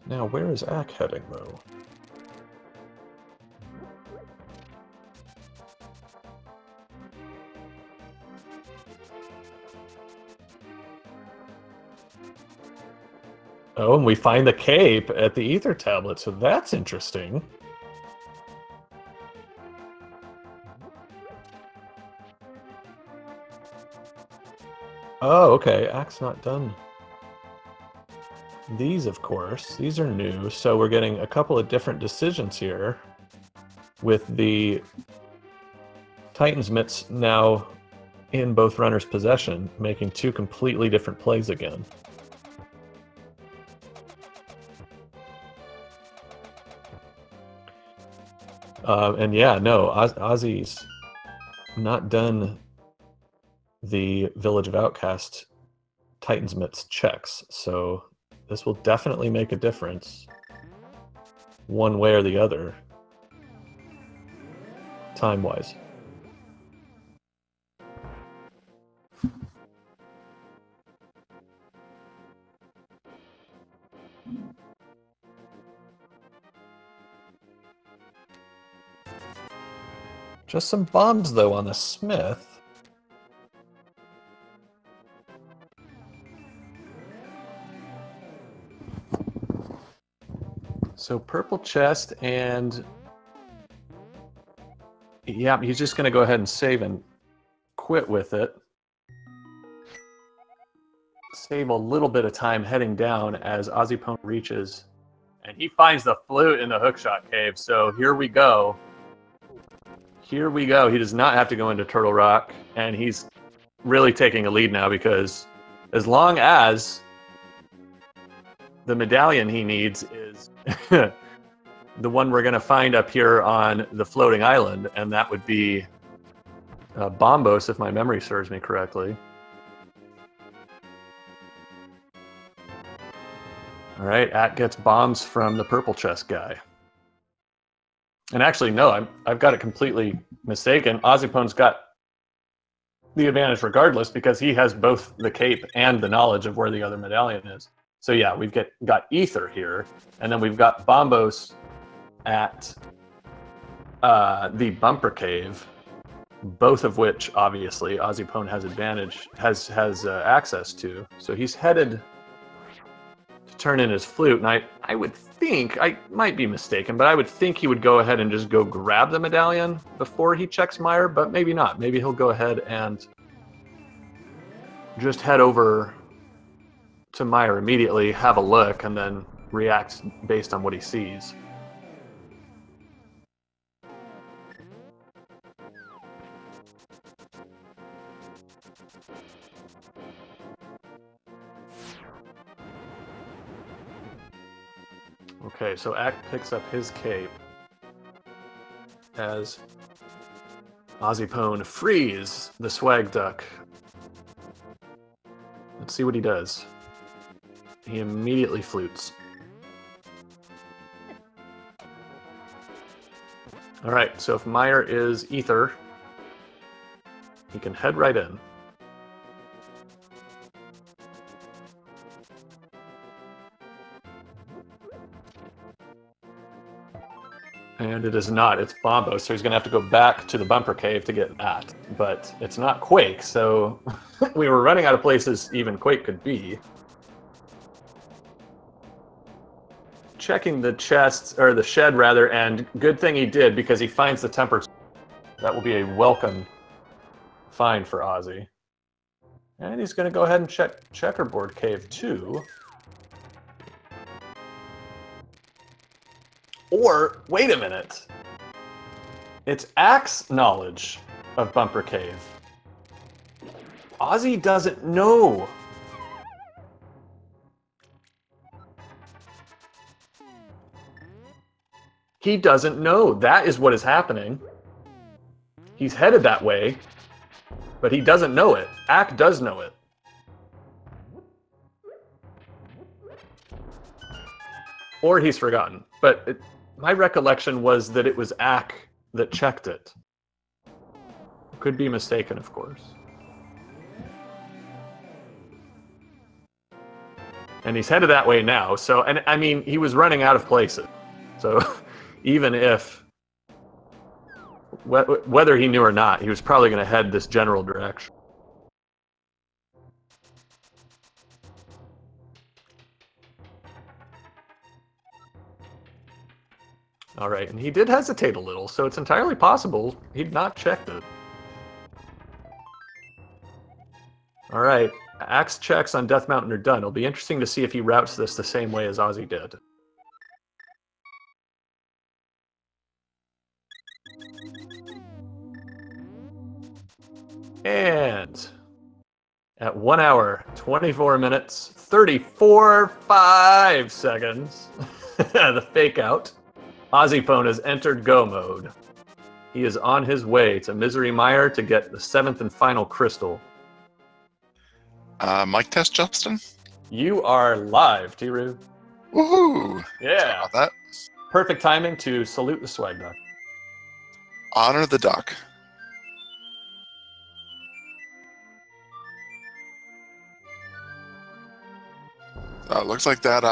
Now, where is Ack heading, though? Oh, and we find the cape at the Ether Tablet, so that's interesting. Oh, okay. Ack's not done. These, of course, these are new, so we're getting a couple of different decisions here with the Titan's Mitts now in both runners' possession, making 2 completely different plays again. And yeah, no, Ozzy's not done the Village of Outcast Titan's Mitts checks, so this will definitely make a difference one way or the other, time-wise. Just some bombs, though, on the Smith. So purple chest, and yeah, he's just going to go ahead and save and quit with it. Save a little bit of time heading down as ozipone reaches, and he finds the flute in the hookshot cave. So here we go. Here we go. He does not have to go into Turtle Rock, and he's really taking a lead now, because as long as the medallion he needs is the one we're going to find up here on the floating island, and that would be Bombos, if my memory serves me correctly. All right, Ack gets bombs from the purple chest guy. And actually, no, I've got it completely mistaken. Ozipone's got the advantage regardless, because he has both the cape and the knowledge of where the other medallion is. So yeah, we've got Ether here, and then we've got Bombos at the Bumper Cave, both of which obviously Ozipone has access to. So he's headed to turn in his flute, and I would think, I might be mistaken, but I would think he would go ahead and just go grab the medallion before he checks Meyer, but maybe not. Maybe he'll go ahead and just head over to Meyer immediately, have a look, and then react based on what he sees. Okay, so Ack picks up his cape as Ozipone frees the swag duck. Let's see what he does. He immediately flutes. All right, so if Meyer is Ether, he can head right in. And it is not, it's Bombo, so he's going to have to go back to the Bumper Cave to get that. But it's not Quake, so we were running out of places even Quake could be. Checking the chest, or the shed rather, and good thing he did, because he finds the temper. That will be a welcome find for Ozzy. And he's going to go ahead and check Checkerboard Cave too. Or, wait a minute. It's Ack's knowledge of Bumper Cave. Ozzy doesn't know. He doesn't know. That is what is happening. He's headed that way, but he doesn't know it. Ack does know it. Or he's forgotten. But my recollection was that it was Ack that checked it. Could be mistaken, of course. And he's headed that way now. So, and I mean, he was running out of places. So even if, whether he knew or not, he was probably going to head this general direction. All right, and he did hesitate a little, so it's entirely possible he'd not checked it. All right, Axe checks on Death Mountain are done. It'll be interesting to see if he routes this the same way as Ozzy did. And at 1 hour, 24 minutes, 34.5 seconds, the fake out. Ozipone has entered go mode. He is on his way to Misery Mire to get the 7th and final crystal. Mic test, Justin? You are live, Tiru. Woohoo! Yeah. Sorry about that. Perfect timing to salute the swag duck. Honor the duck. So it looks like that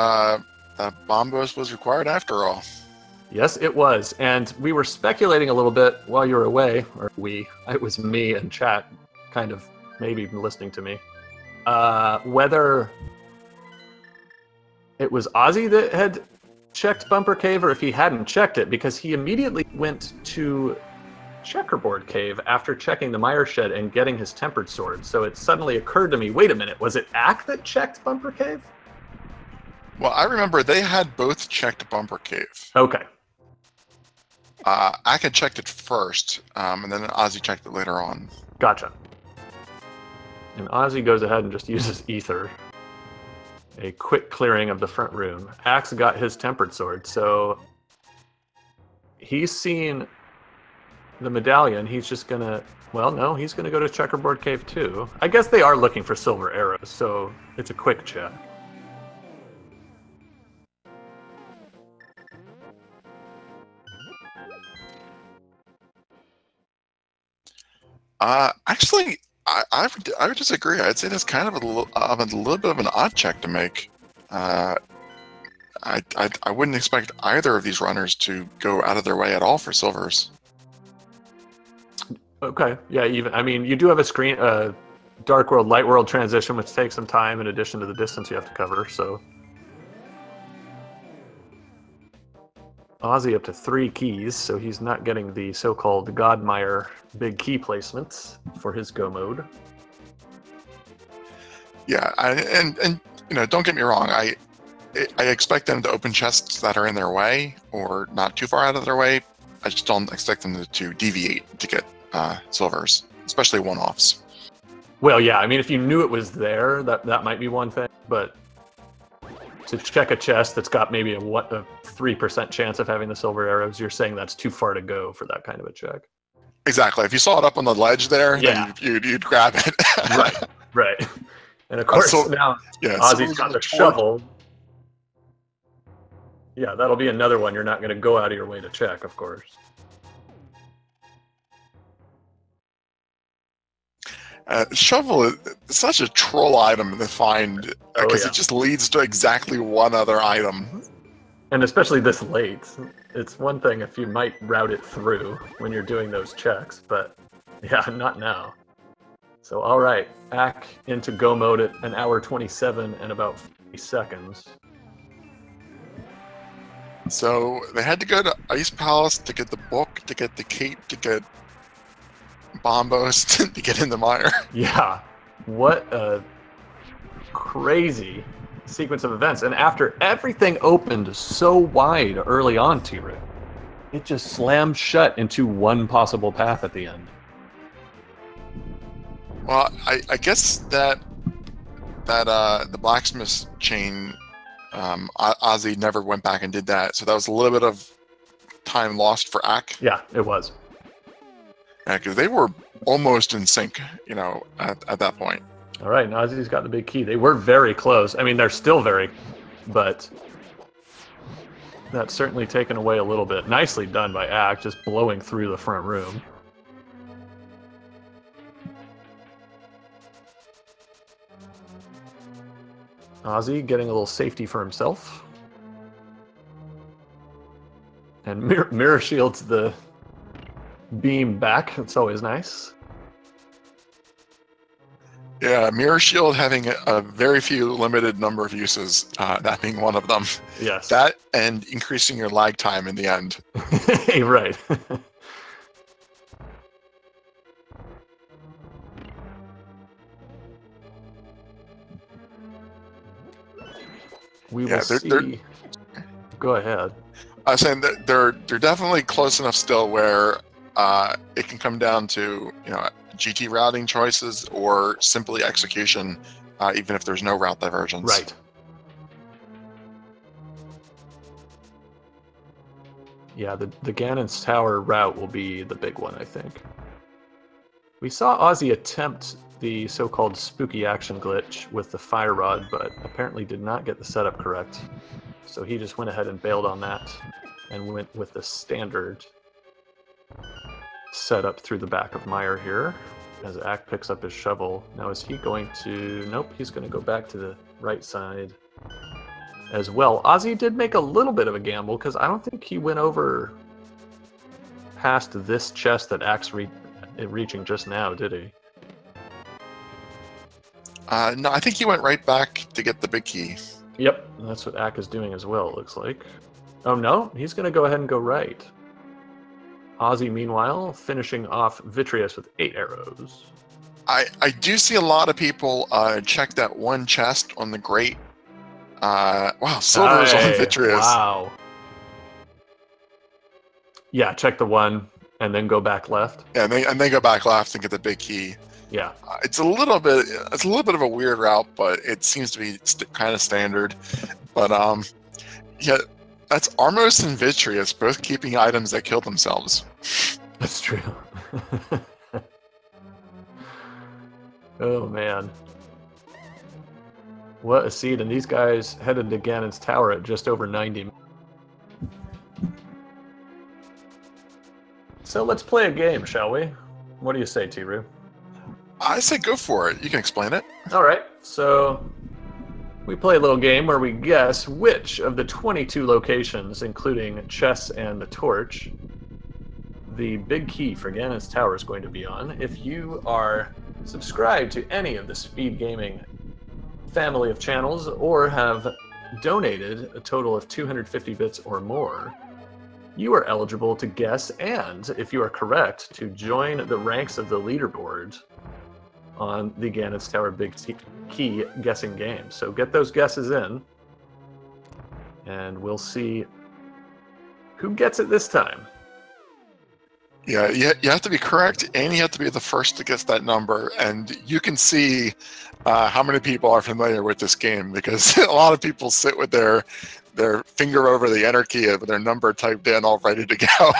Bombos was required after all. Yes, it was. And we were speculating a little bit while you were away, or it was me and chat kind of maybe listening to me, whether it was Ozzy that had checked Bumper Cave or if he hadn't checked it, because he immediately went to Checkerboard Cave after checking the Mire Shed and getting his Tempered Sword. So it suddenly occurred to me, wait a minute, was it Ack that checked Bumper Cave? Well, I remember they had both checked Bumper Cave. Okay. Ack had checked it first, and then Ozzy checked it later on. Gotcha. And Ozzy goes ahead and just uses Ether. A quick clearing of the front room. Axe got his Tempered Sword, so he's seen the medallion. He's just gonna, well, no, he's gonna go to Checkerboard Cave too. I guess they are looking for silver arrows, so it's a quick check. Actually, I would disagree. I'd say that's kind of a little bit of an odd check to make. I wouldn't expect either of these runners to go out of their way at all for silvers. Okay, yeah, I mean, you do have a screen, Dark World, Light World transition, which takes some time in addition to the distance you have to cover, so. Ozzy up to 3 keys, so he's not getting the so-called Godmire big key placements for his go mode. Yeah, and you know, don't get me wrong, I expect them to open chests that are in their way or not too far out of their way. I just don't expect them to deviate to get silvers, especially one-offs. Well, yeah, I mean, if you knew it was there, that might be one thing, but to check a chest that's got maybe a 3% chance of having the silver arrows, you're saying that's too far to go for that kind of a check. Exactly. If you saw it up on the ledge there, yeah, then you'd grab it. right. And of course, now Ozzy's got the shovel. Yeah, that'll be another one you're not going to go out of your way to check, of course. Shovel is such a troll item to find because it just leads to exactly one other item. And especially this late. It's one thing if you might route it through when you're doing those checks, but yeah, not now. So all right, back into go mode at 1:27 and about 50 seconds. So they had to go to Ice Palace to get the book, to get the cape, to get Bombos, to get in the mire. Yeah, what a crazy sequence of events. And after everything opened so wide early on, T-Ray, it just slammed shut into one possible path at the end. Well, I guess that the blacksmith chain, Ozzy never went back and did that, so that was a little bit of time lost for Ack. Yeah, it was. Yeah, because they were almost in sync, you know, at that point. All right, now Ozzy's got the big key. They were very close. I mean, they're still very, but that's certainly taken away a little bit. Nicely done by Ack, just blowing through the front room. Ozzy getting a little safety for himself. And Mirror shields the beam back. It's always nice. Yeah, Mirror Shield having a very few limited number of uses, that being one of them. Yes. That and increasing your lag time in the end. Right. We will see. Go ahead. I was saying that they're definitely close enough still where it can come down to, you know, GT routing choices or simply execution, even if there's no route divergence. Right. Yeah, the Ganon's Tower route will be the big one, I think. We saw Ozzy attempt the so-called spooky action glitch with the fire rod, but apparently did not get the setup correct. So he just went ahead and bailed on that and went with the standard setup through the back of Meyer here as Ack picks up his shovel. Now is he going to... Nope, he's going to go back to the right side as well. Ozzy did make a little bit of a gamble because I don't think he went over past this chest that Ack's reaching just now, did he? No, I think he went right back to get the big key. Yep, that's what Ack is doing as well, it looks like. Oh no, he's going to go ahead and go right. Ozzy, meanwhile, finishing off Vitreous with 8 arrows. I do see a lot of people check that one chest on the grate. Wow, silver is on Vitreous. Wow. Yeah, check the one and then go back left. Yeah, and they go back left and get the big key. Yeah, it's a little bit of a weird route, but it seems to be kind of standard. But yeah, that's Armos and Vitreous both keeping items that kill themselves. that's true. Oh man, what a seed! And these guys headed to Ganon's Tower at just over 90. So let's play a game, shall we? What do you say, Tiru? I say go for it. You can explain it. All right, so we play a little game where we guess which of the 22 locations, including chess and the torch, the big key for Ganon's Tower is going to be on. If you are subscribed to any of the Speed Gaming family of channels or have donated a total of 250 bits or more, you are eligible to guess, and if you are correct, to join the ranks of the leaderboard on the Ganon's Tower Big Key guessing game. So get those guesses in, and we'll see who gets it this time. Yeah, you have to be correct, and you have to be the first to guess that number. And you can see how many people are familiar with this game, because a lot of people sit with their finger over the enter key with their number typed in, all ready to go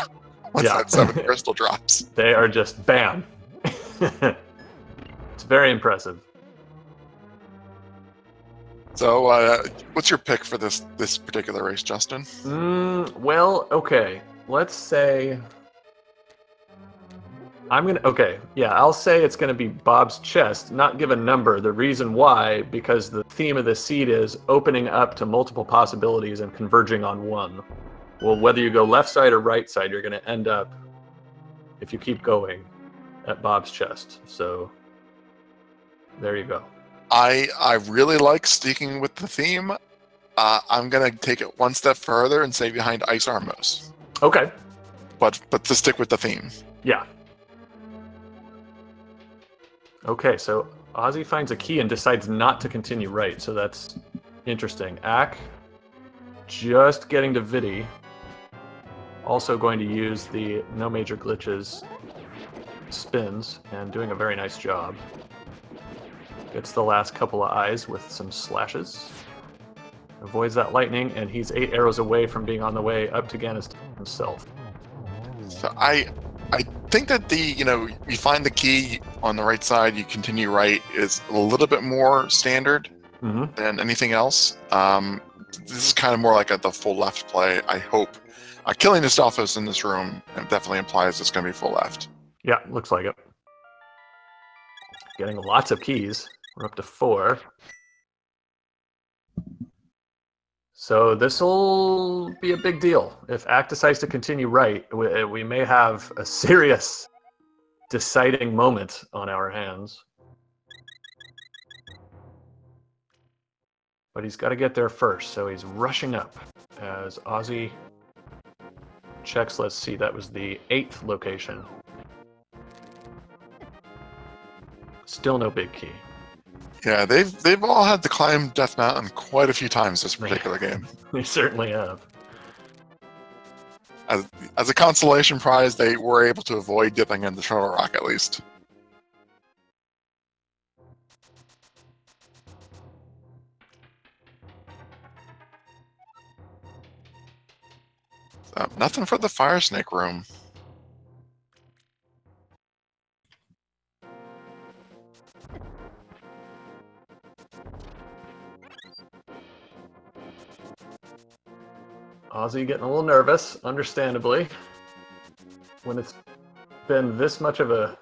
once that 7th crystal drops. They are just bam. It's very impressive. So, what's your pick for this particular race, Justin? Well, okay. Let's say I'll say it's gonna be Bob's chest, not give a number. The reason why, because the theme of the seed is opening up to multiple possibilities and converging on one. Well, whether you go left side or right side, you're gonna end up, if you keep going, at Bob's chest. So there you go. I really like sticking with the theme. I'm gonna take it one step further and say behind Ice Armos. Okay. But to stick with the theme. Yeah. Okay, so Ozzy finds a key and decides not to continue right, so that's interesting. Ack, just getting to Vidi. Also going to use the no major glitches spins and doing a very nice job. Gets the last couple of eyes with some slashes. Avoids that lightning, and he's 8 arrows away from being on the way up to Ganon himself. So I think that you find the key on the right side, you continue right, is a little bit more standard than anything else. This is kind of more like the full left play, I hope. Killing Astolfos in this room definitely implies it's going to be full left. Yeah, looks like it. Getting lots of keys. We're up to 4. So this will be a big deal. If Ack decides to continue right, we may have a serious deciding moment on our hands. But he's got to get there first, so he's rushing up as Ozzy checks. Let's see, that was the 8th location. Still no big key. Yeah, they've all had to climb Death Mountain quite a few times this particular game. They certainly have. As a consolation prize, they were able to avoid dipping in the Turtle Rock at least. Nothing for the fire snake room. Ozzy getting a little nervous, understandably. When it's been this much of a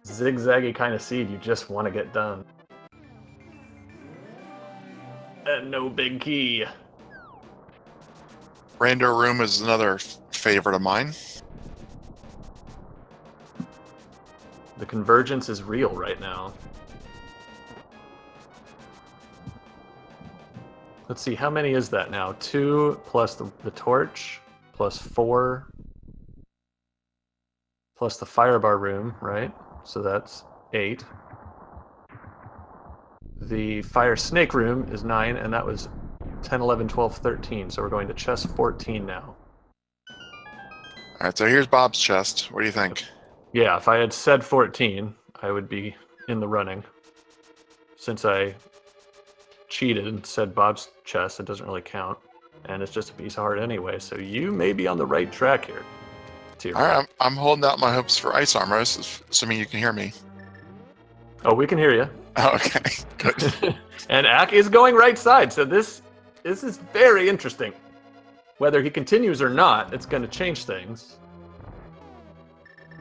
zigzaggy kind of seed, you just want to get done. And no big key. Rando room is another favorite of mine. The convergence is real right now. Let's see, how many is that now? 2 plus the torch, plus 4, plus the firebar room, right? So that's 8. The fire snake room is 9, and that was 10, 11, 12, 13. So we're going to chest 14 now. All right, so here's Bob's chest. What do you think? Yeah, if I had said 14, I would be in the running. Since I cheated and said Bob's chest, it doesn't really count. And it's just a piece of heart anyway, so you may be on the right track here. All right, I'm holding out my hopes for ice armor, assuming you can hear me. Oh, we can hear you. Oh, okay, good. And Ack is going right side, so this is very interesting. Whether he continues or not, it's going to change things.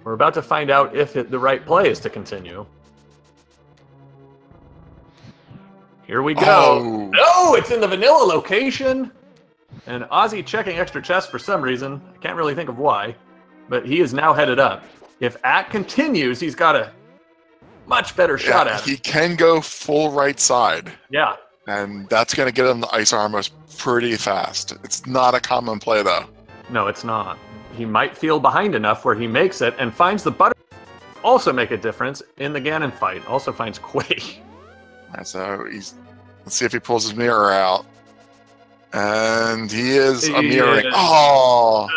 We're about to find out if the right play is to continue. Here we go. Oh. No, it's in the vanilla location. And Ozzy checking extra chest for some reason. I can't really think of why. But he is now headed up. If Ack continues, he's got a much better shot at it. He can go full right side. Yeah. And that's going to get him the ice armor pretty fast. It's not a common play, though. No, it's not. He might feel behind enough where he makes it and finds the butter. Also make a difference in the Ganon fight. Also finds Quake. Right, so let's see if he pulls his mirror out. And he is a mirroring. Oh!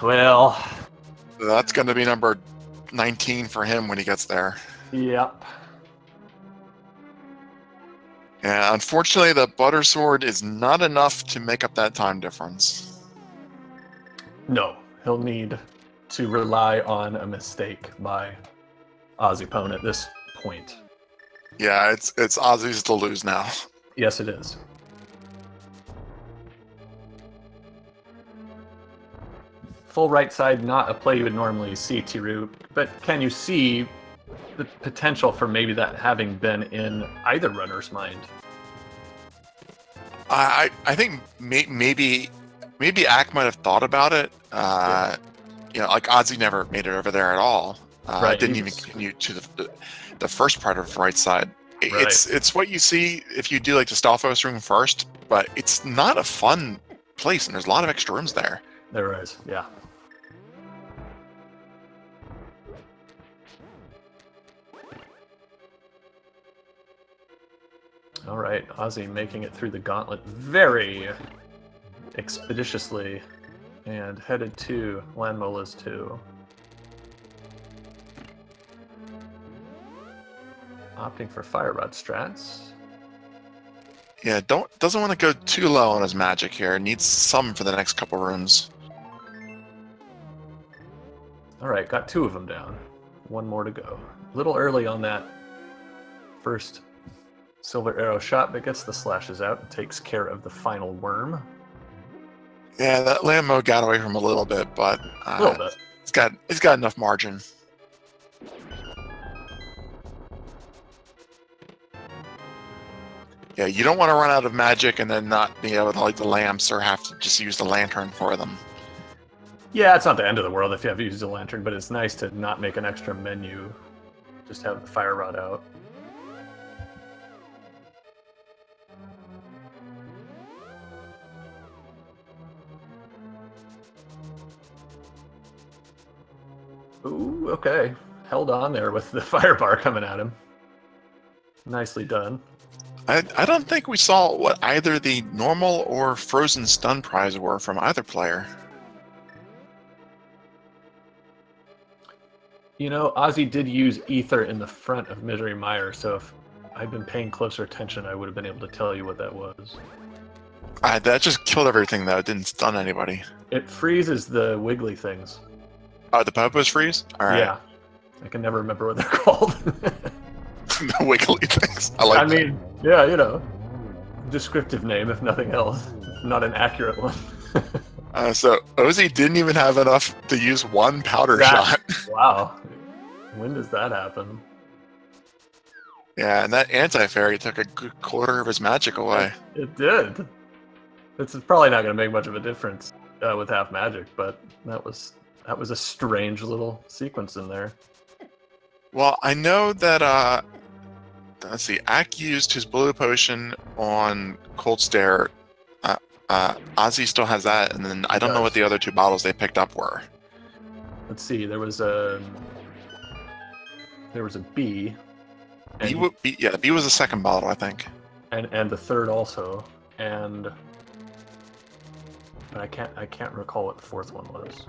Well. That's going to be number 19 for him when he gets there. Yep. And unfortunately, the butter sword is not enough to make up that time difference. No, he'll need to rely on a mistake by ozipone at this point. Yeah, it's Ozzy's to lose now. Yes, it is. Full right side, not a play you would normally see, Tiru, but can you see the potential for maybe that having been in either runner's mind? I think maybe Ack might have thought about it. Yeah. You know, like Ozzy never made it over there at all. Right, Didn't even continue to the first part of the right side. Right. It's what you see if you do like the Stalfos room first, but it's not a fun place, and there's a lot of extra rooms there. There is, yeah. All right, Ozzy making it through the gauntlet very expeditiously and headed to Landmola's 2. Opting for fire rod strats. Yeah, doesn't want to go too low on his magic here. Needs some for the next couple rooms. All right, got 2 of them down. 1 more to go. A little early on that first silver arrow shot, but gets the slashes out and takes care of the final worm. Yeah, that land mode got away from him a little bit, but A little bit. It's got enough margin. Yeah, you don't want to run out of magic and then not be able to light the lamps or have to just use the lantern for them. Yeah, it's not the end of the world if you have to use a lantern, but it's nice to not make an extra menu. Just have the fire rod out. Ooh, okay. Held on there with the fire bar coming at him. Nicely done. I don't think we saw what either the normal or frozen stun prize were from either player. You know, Ozzy did use ether in the front of Misery Mire, so if I'd been paying closer attention, I would have been able to tell you what that was. That just killed everything, though. It didn't stun anybody. It freezes the wiggly things. Oh, the popos freeze? All right. Yeah. I can never remember what they're called. The wiggly things. I mean, yeah, you know, descriptive name, if nothing else. Not an accurate one. So Ozzy didn't even have enough to use one powder shot. Wow. When does that happen? Yeah, and that anti-fairy took a good quarter of his magic away. It did. It's probably not going to make much of a difference with half magic, but that was a strange little sequence in there. Well, I know that, let's see, Ack used his blue potion on Cold Stare. Ozzy still has that, and then I don't know what the other 2 bottles they picked up were. Let's see, there was a B. The B was the second bottle, I think. And the third also, and I can't recall what the fourth one was.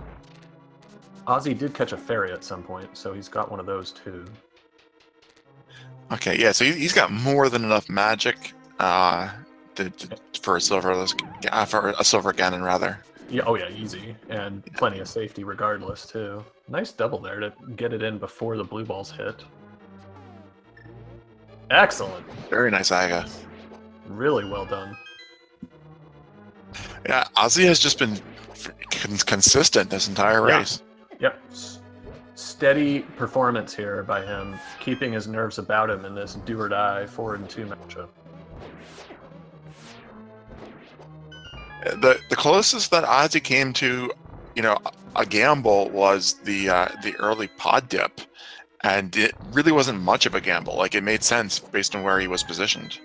Ozzy did catch a fairy at some point, so he's got one of those too. Okay, yeah, so he's got more than enough magic for a silver Ganon, rather. Yeah, oh yeah, easy, and plenty of safety regardless too. Nice double there to get it in before the blue balls hit. Excellent. Very nice, Aga. Really well done. Yeah, Ozzy has just been consistent this entire race. Yep. Steady performance here by him, keeping his nerves about him in this do-or-die 4-2 matchup. The closest that Ozzy came to, a gamble was the early pod dip, and it really wasn't much of a gamble. Like, it made sense based on where he was positioned.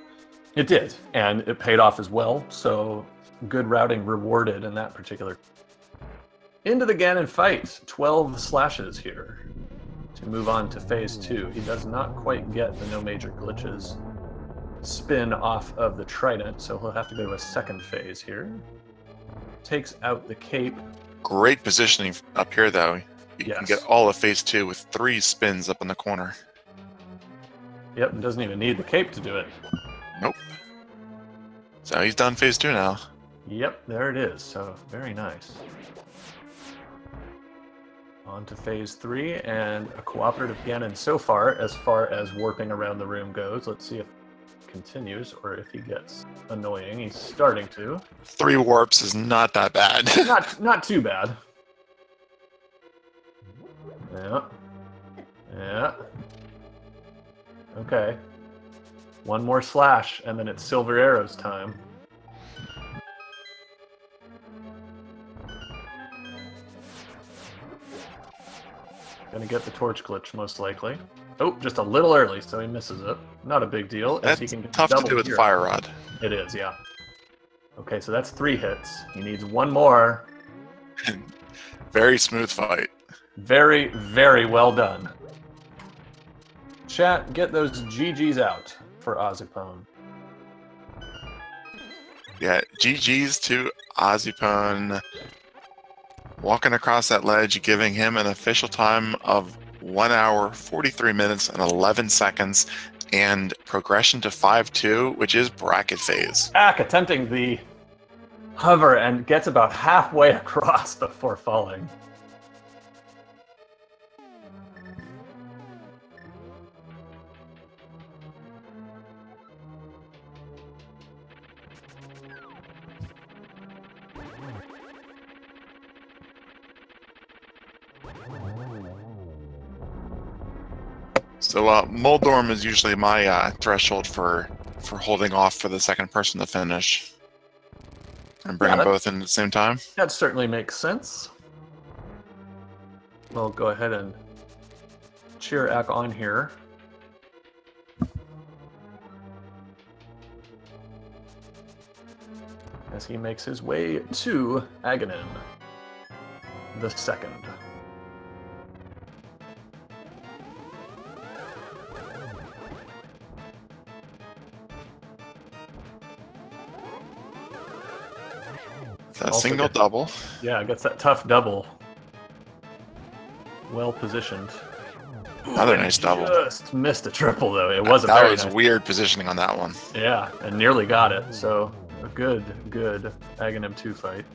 It did, and it paid off as well. So good routing rewarded in that particular. Into the Ganon fight. 12 slashes here to move on to phase 2. He does not quite get the no major glitches spin off of the trident, so he'll have to go to a second phase here. Takes out the cape. Great positioning up here, though. You can get all of phase 2 with 3 spins up in the corner. Yep, and doesn't even need the cape to do it. Nope. So he's done phase 2 now. Yep, there it is. So very nice. On to phase 3, and a cooperative Ganon so far as warping around the room goes. Let's see if it continues or if he gets annoying. He's starting to. 3 warps is not that bad. not too bad. Yeah. Yeah. Okay. One more slash, and then it's Silver Arrows time. Gonna get the torch glitch, most likely. Oh, just a little early, so he misses it. Not a big deal. That's he can tough to do with the Fire Rod. It is, yeah. Okay, so that's 3 hits. He needs 1 more. Very smooth fight. Very, very well done. Chat, get those GGs out for ozipone. Yeah, GGs to ozipone. Walking across that ledge, giving him an official time of 1 hour, 43 minutes, and 11 seconds, and progression to 5-2, which is bracket phase. Ack attempting the hover and gets about halfway across before falling. So Moldorm is usually my threshold for holding off for the second person to finish. And bring them both in at the same time. That certainly makes sense. We'll go ahead and cheer Ack on here. As he makes his way to Aghanim, the second. That single double. Yeah, gets that tough double. Well positioned. Another nice double. Just missed a triple though. It was that was weird positioning on that one. Yeah, and nearly got it. So A good Aghanim 2 fight.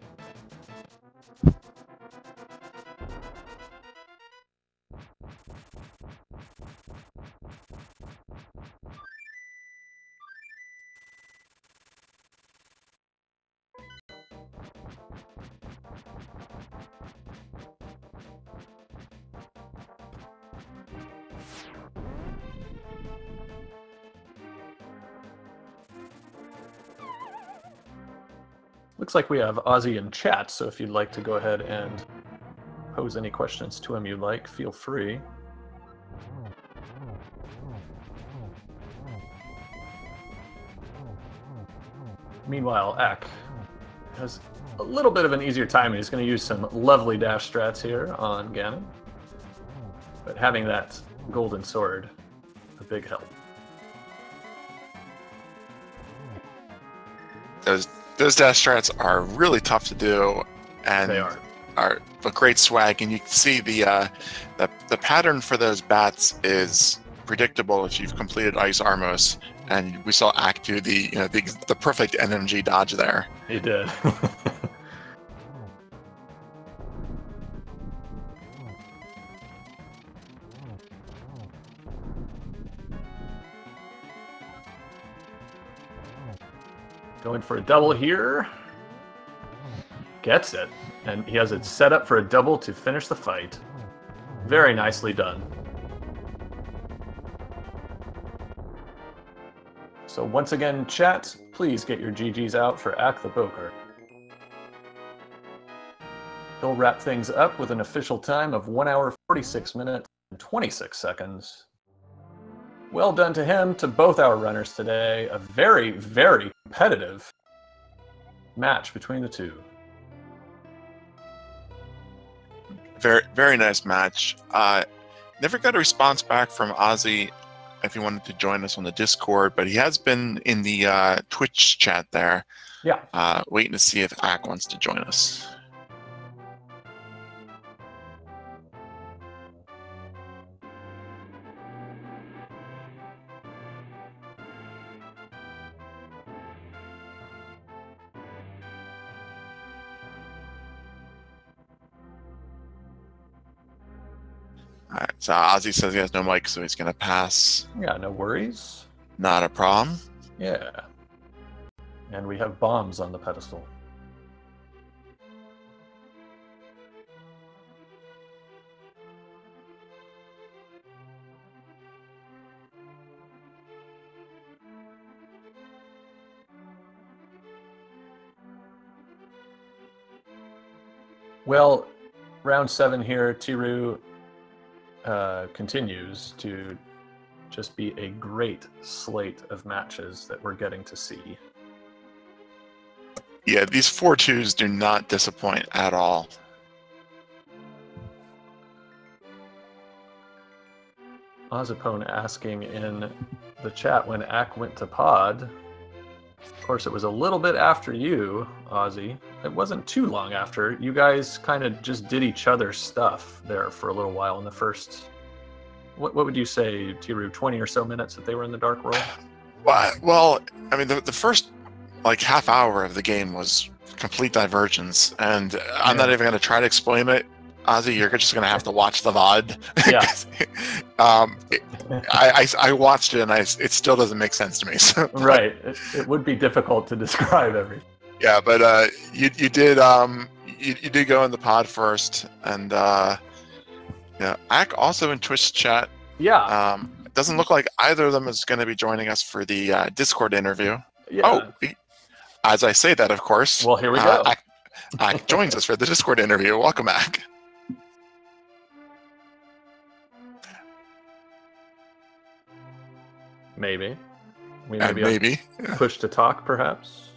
Looks like we have Ozzy in chat, so if you'd like to go ahead and pose any questions to him you'd like, feel free. Meanwhile, Ack has a little bit of an easier time, and he's going to use some lovely dash strats here on Ganon. But having that golden sword, a big help. Those dash strats are really tough to do, and They are a great swag. And you can see the pattern for those bats is predictable if you've completed Ice Armos. And we saw Ack do the perfect NMG dodge there. He did. Going for a double here. Gets it. And he has it set up for a double to finish the fight. Very nicely done. So once again, chat, please get your GGs out for Acktheboker. He'll wrap things up with an official time of 1 hour, 46 minutes, and 26 seconds. Well done to him, to both our runners today. A very, very competitive match between the two. Very, very nice match. Never got a response back from Ozzy if he wanted to join us on the Discord, but he has been in the Twitch chat there. Yeah. Waiting to see if Ack wants to join us. Alright, so Ozzy says he has no mic, so he's going to pass. Yeah, no worries. Not a problem. Yeah. And we have bombs on the pedestal. Well, round 7 here, Tiru continues to just be a great slate of matches that we're getting to see. Yeah, these 4-2s do not disappoint at all. Ozipone asking in the chat when Ack went to pod. Of course, it was a little bit after you, Ozzy. It wasn't too long after. You guys kind of just did each other's stuff there for a little while in the first... What would you say, Tiru, 20 or so minutes that they were in the Dark World? Well, I mean, the first like half hour of the game was complete divergence, and I'm not even going to try to explain it. Ozzy, you're just going to have to watch the VOD. Yeah. I watched it, and it still doesn't make sense to me. So, right. It would be difficult to describe everything. Yeah, but you did go in the pod first, and yeah, Ack also in Twitch chat. Yeah. It doesn't look like either of them is going to be joining us for the Discord interview. Yeah. Oh, as I say that, of course. Well, here we go. Ack joins us for the Discord interview. Welcome, Ack. Maybe. Maybe. Push to talk, perhaps.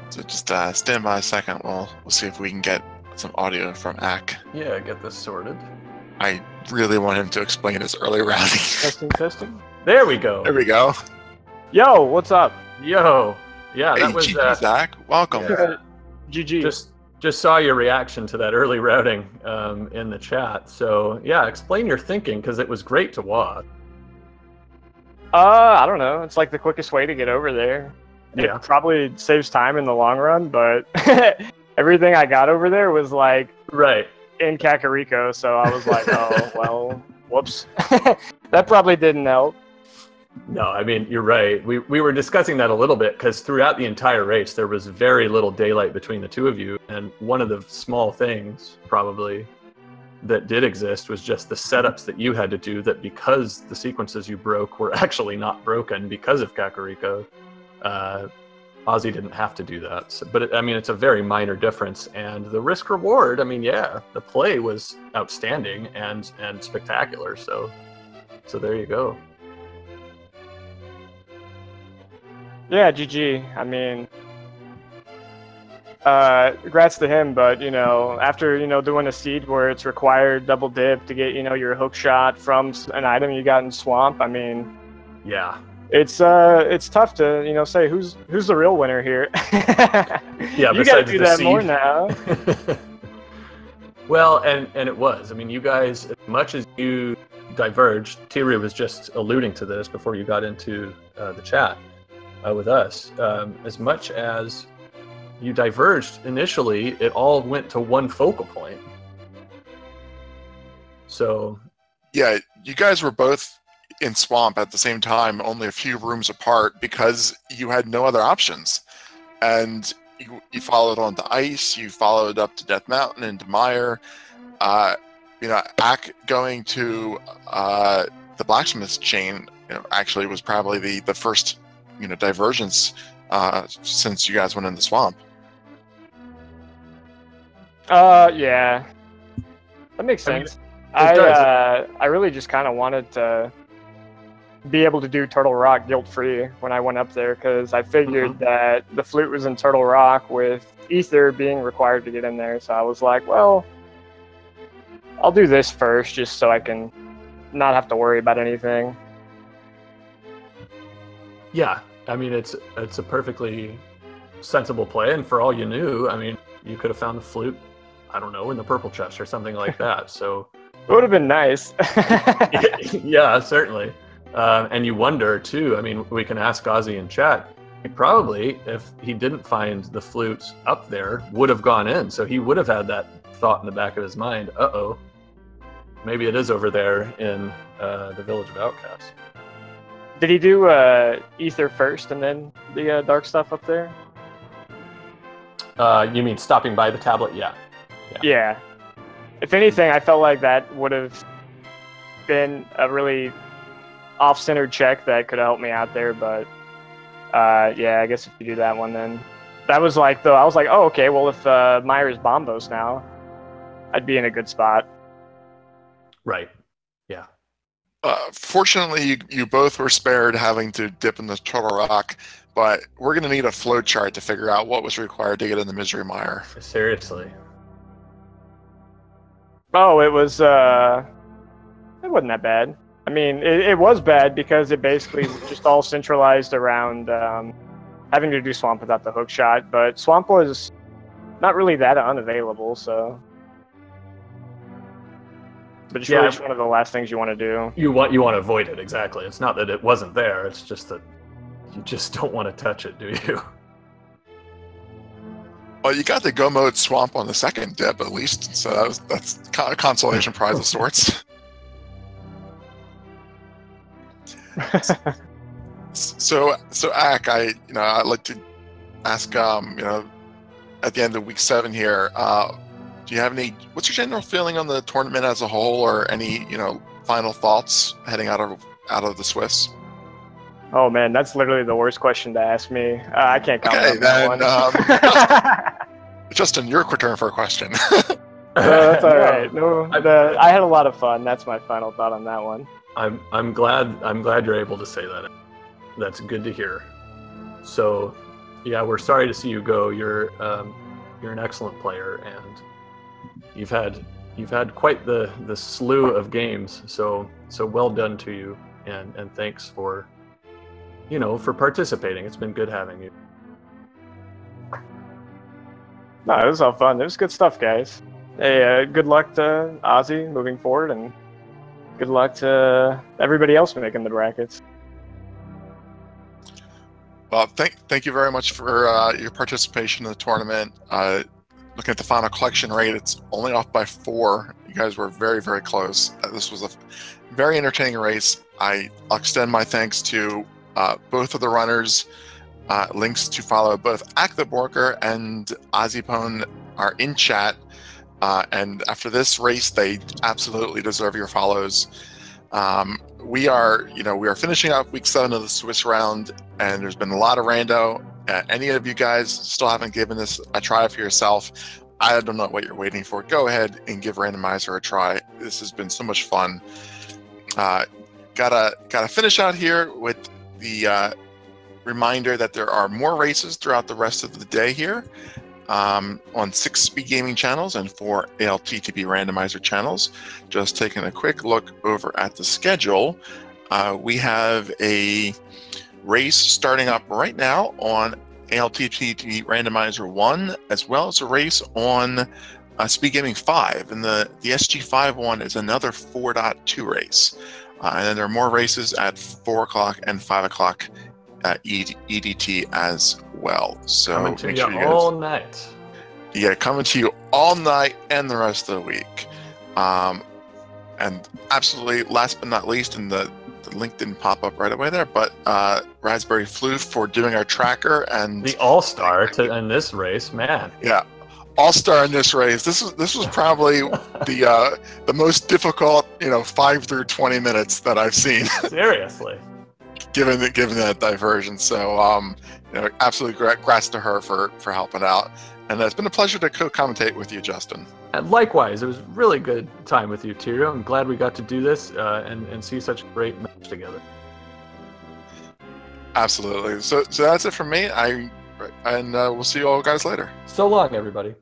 So just stand by a second. We'll see if we can get some audio from Ack. Yeah, get this sorted. I really want him to explain his early routing. Testing. There we go. There we go. Yo, what's up? Yo. Yeah, Hey, that was GG, Zach. Welcome. Yeah. GG. just saw your reaction to that early routing in the chat. So yeah, explain your thinking, because it was great to watch. I don't know. It's like the quickest way to get over there. Yeah. It probably saves time in the long run, but everything I got over there was like Right. in Kakariko, so I was like, oh, well, whoops. That probably didn't help. No, I mean, you're right. We were discussing that a little bit, because throughout the entire race, there was very little daylight between the two of you. And one of the small things, probably, that did exist was just the setups that you had to do, that because the sequences you broke were actually not broken because of Kakariko, Ozzy didn't have to do that. So, but I mean, it's a very minor difference. And the risk reward, I mean, yeah, the play was outstanding and spectacular. So there you go. Yeah, GG. I mean, congrats to him, but, you know, after, you know, doing a seed where it's required double dip to get, you know, your hook shot from an item you got in Swamp, I mean, yeah, it's tough to, you know, say who's the real winner here. Yeah, you gotta do that seed more now. Well, and it was. I mean, you guys, as much as you diverged, Tiri was just alluding to this before you got into the chat with us. As much as you diverged initially, it all went to one focal point. So, yeah, you guys were both in Swamp at the same time, only a few rooms apart, because you had no other options. And you followed on to Ice, you followed up to Death Mountain and to Mire. You know, Ack going to the Blacksmith's Chain, you know, actually was probably the first, you know, divergence since you guys went in the Swamp. Yeah, that makes sense. I really just kind of wanted to be able to do Turtle Rock guilt-free when I went up there, because I figured that the flute was in Turtle Rock with Ether being required to get in there. So I was like, well, I'll do this first just so I can not have to worry about anything. yeah, I mean, it's a perfectly sensible play, and for all you knew, I mean, you could have found the flute, I don't know, in the purple chest or something like that. So it would have been nice. yeah, certainly. And you wonder too, I mean, we can ask Ozzy in chat, he probably, if he didn't find the flute up there, would have gone in. So he would have had that thought in the back of his mind, uh-oh, maybe it is over there in the Village of Outcasts. Did he do Ether first and then the dark stuff up there? You mean stopping by the tablet? Yeah. If anything, I felt like that would have been a really off-centered check that could have helped me out there, but yeah, I guess if you do that one, then that was like, though, I was like, oh, okay, well, if Myra's Bombos now, I'd be in a good spot. Right. Yeah. Fortunately, you both were spared having to dip in the Turtle Rock, but we're going to need a flow chart to figure out what was required to get in the Misery Mire. Seriously. Oh, it was, it wasn't that bad. I mean, it was bad because it basically was just all centralized around having to do Swamp without the hook shot, but Swamp was not really that unavailable, so... But it's really just one of the last things you want to do. You want to avoid it, exactly. It's not that it wasn't there, it's just that you just don't want to touch it, do you? Well, you got the Go Mode Swamp on the second dip, at least, so that's a consolation prize of sorts. So Ack, I'd like to ask, you know, at the end of week 7 here, do you have what's your general feeling on the tournament as a whole, or any, you know, final thoughts heading out of the Swiss? Oh man, that's literally the worst question to ask me. I can't comment on that one. Justin, your quick turn for a question. That's all right. No, I had a lot of fun. That's my final thought on that one. I'm glad you're able to say that. That's good to hear. So, yeah, we're sorry to see you go. You're an excellent player, and you've had quite the slew of games. So well done to you, and thanks for, you know, for participating. It's been good having you. No, it was all fun. It was good stuff, guys. Hey, good luck to Ozzy moving forward, and good luck to everybody else making the brackets. Well, thank you very much for your participation in the tournament. Looking at the final collection rate, it's only off by 4. You guys were very, very close. This was a very entertaining race. I'll extend my thanks to both of the runners. Links to follow both Acktheboker and ozipone are in chat. And after this race, they absolutely deserve your follows. We are finishing up week 7 of the Swiss round, and there's been a lot of rando. Any of you guys still haven't given this a try for yourself, I don't know what you're waiting for. Go ahead and give Randomizer a try. This has been so much fun. Gotta finish out here with the reminder that there are more races throughout the rest of the day here on 6 Speed Gaming channels and 4 ALTTP Randomizer channels. Just taking a quick look over at the schedule, we have a race starting up right now on ALTTP Randomizer 1, as well as a race on Speed Gaming 5, and the SG5 one is another 4.2 race. And then there are more races at 4 o'clock and 5 o'clock EDT as well. So coming to make you sure you guys, all night. Yeah, coming to you all night and the rest of the week. And absolutely, last but not least, and the link didn't pop up right away there, but Raspberry Floof for doing our tracker and the all-star in this race, man. Yeah, all-star in this race. This was probably the most difficult 5 through 20 minutes that I've seen. Seriously. given that diversion. So absolutely congrats to her for helping out. And it's been a pleasure to co-commentate with you, Justin. And likewise, it was really good time with you, Tyrio. I'm glad we got to do this and see such a great match together. Absolutely. So that's it from me. And we'll see you all guys later. So long, everybody.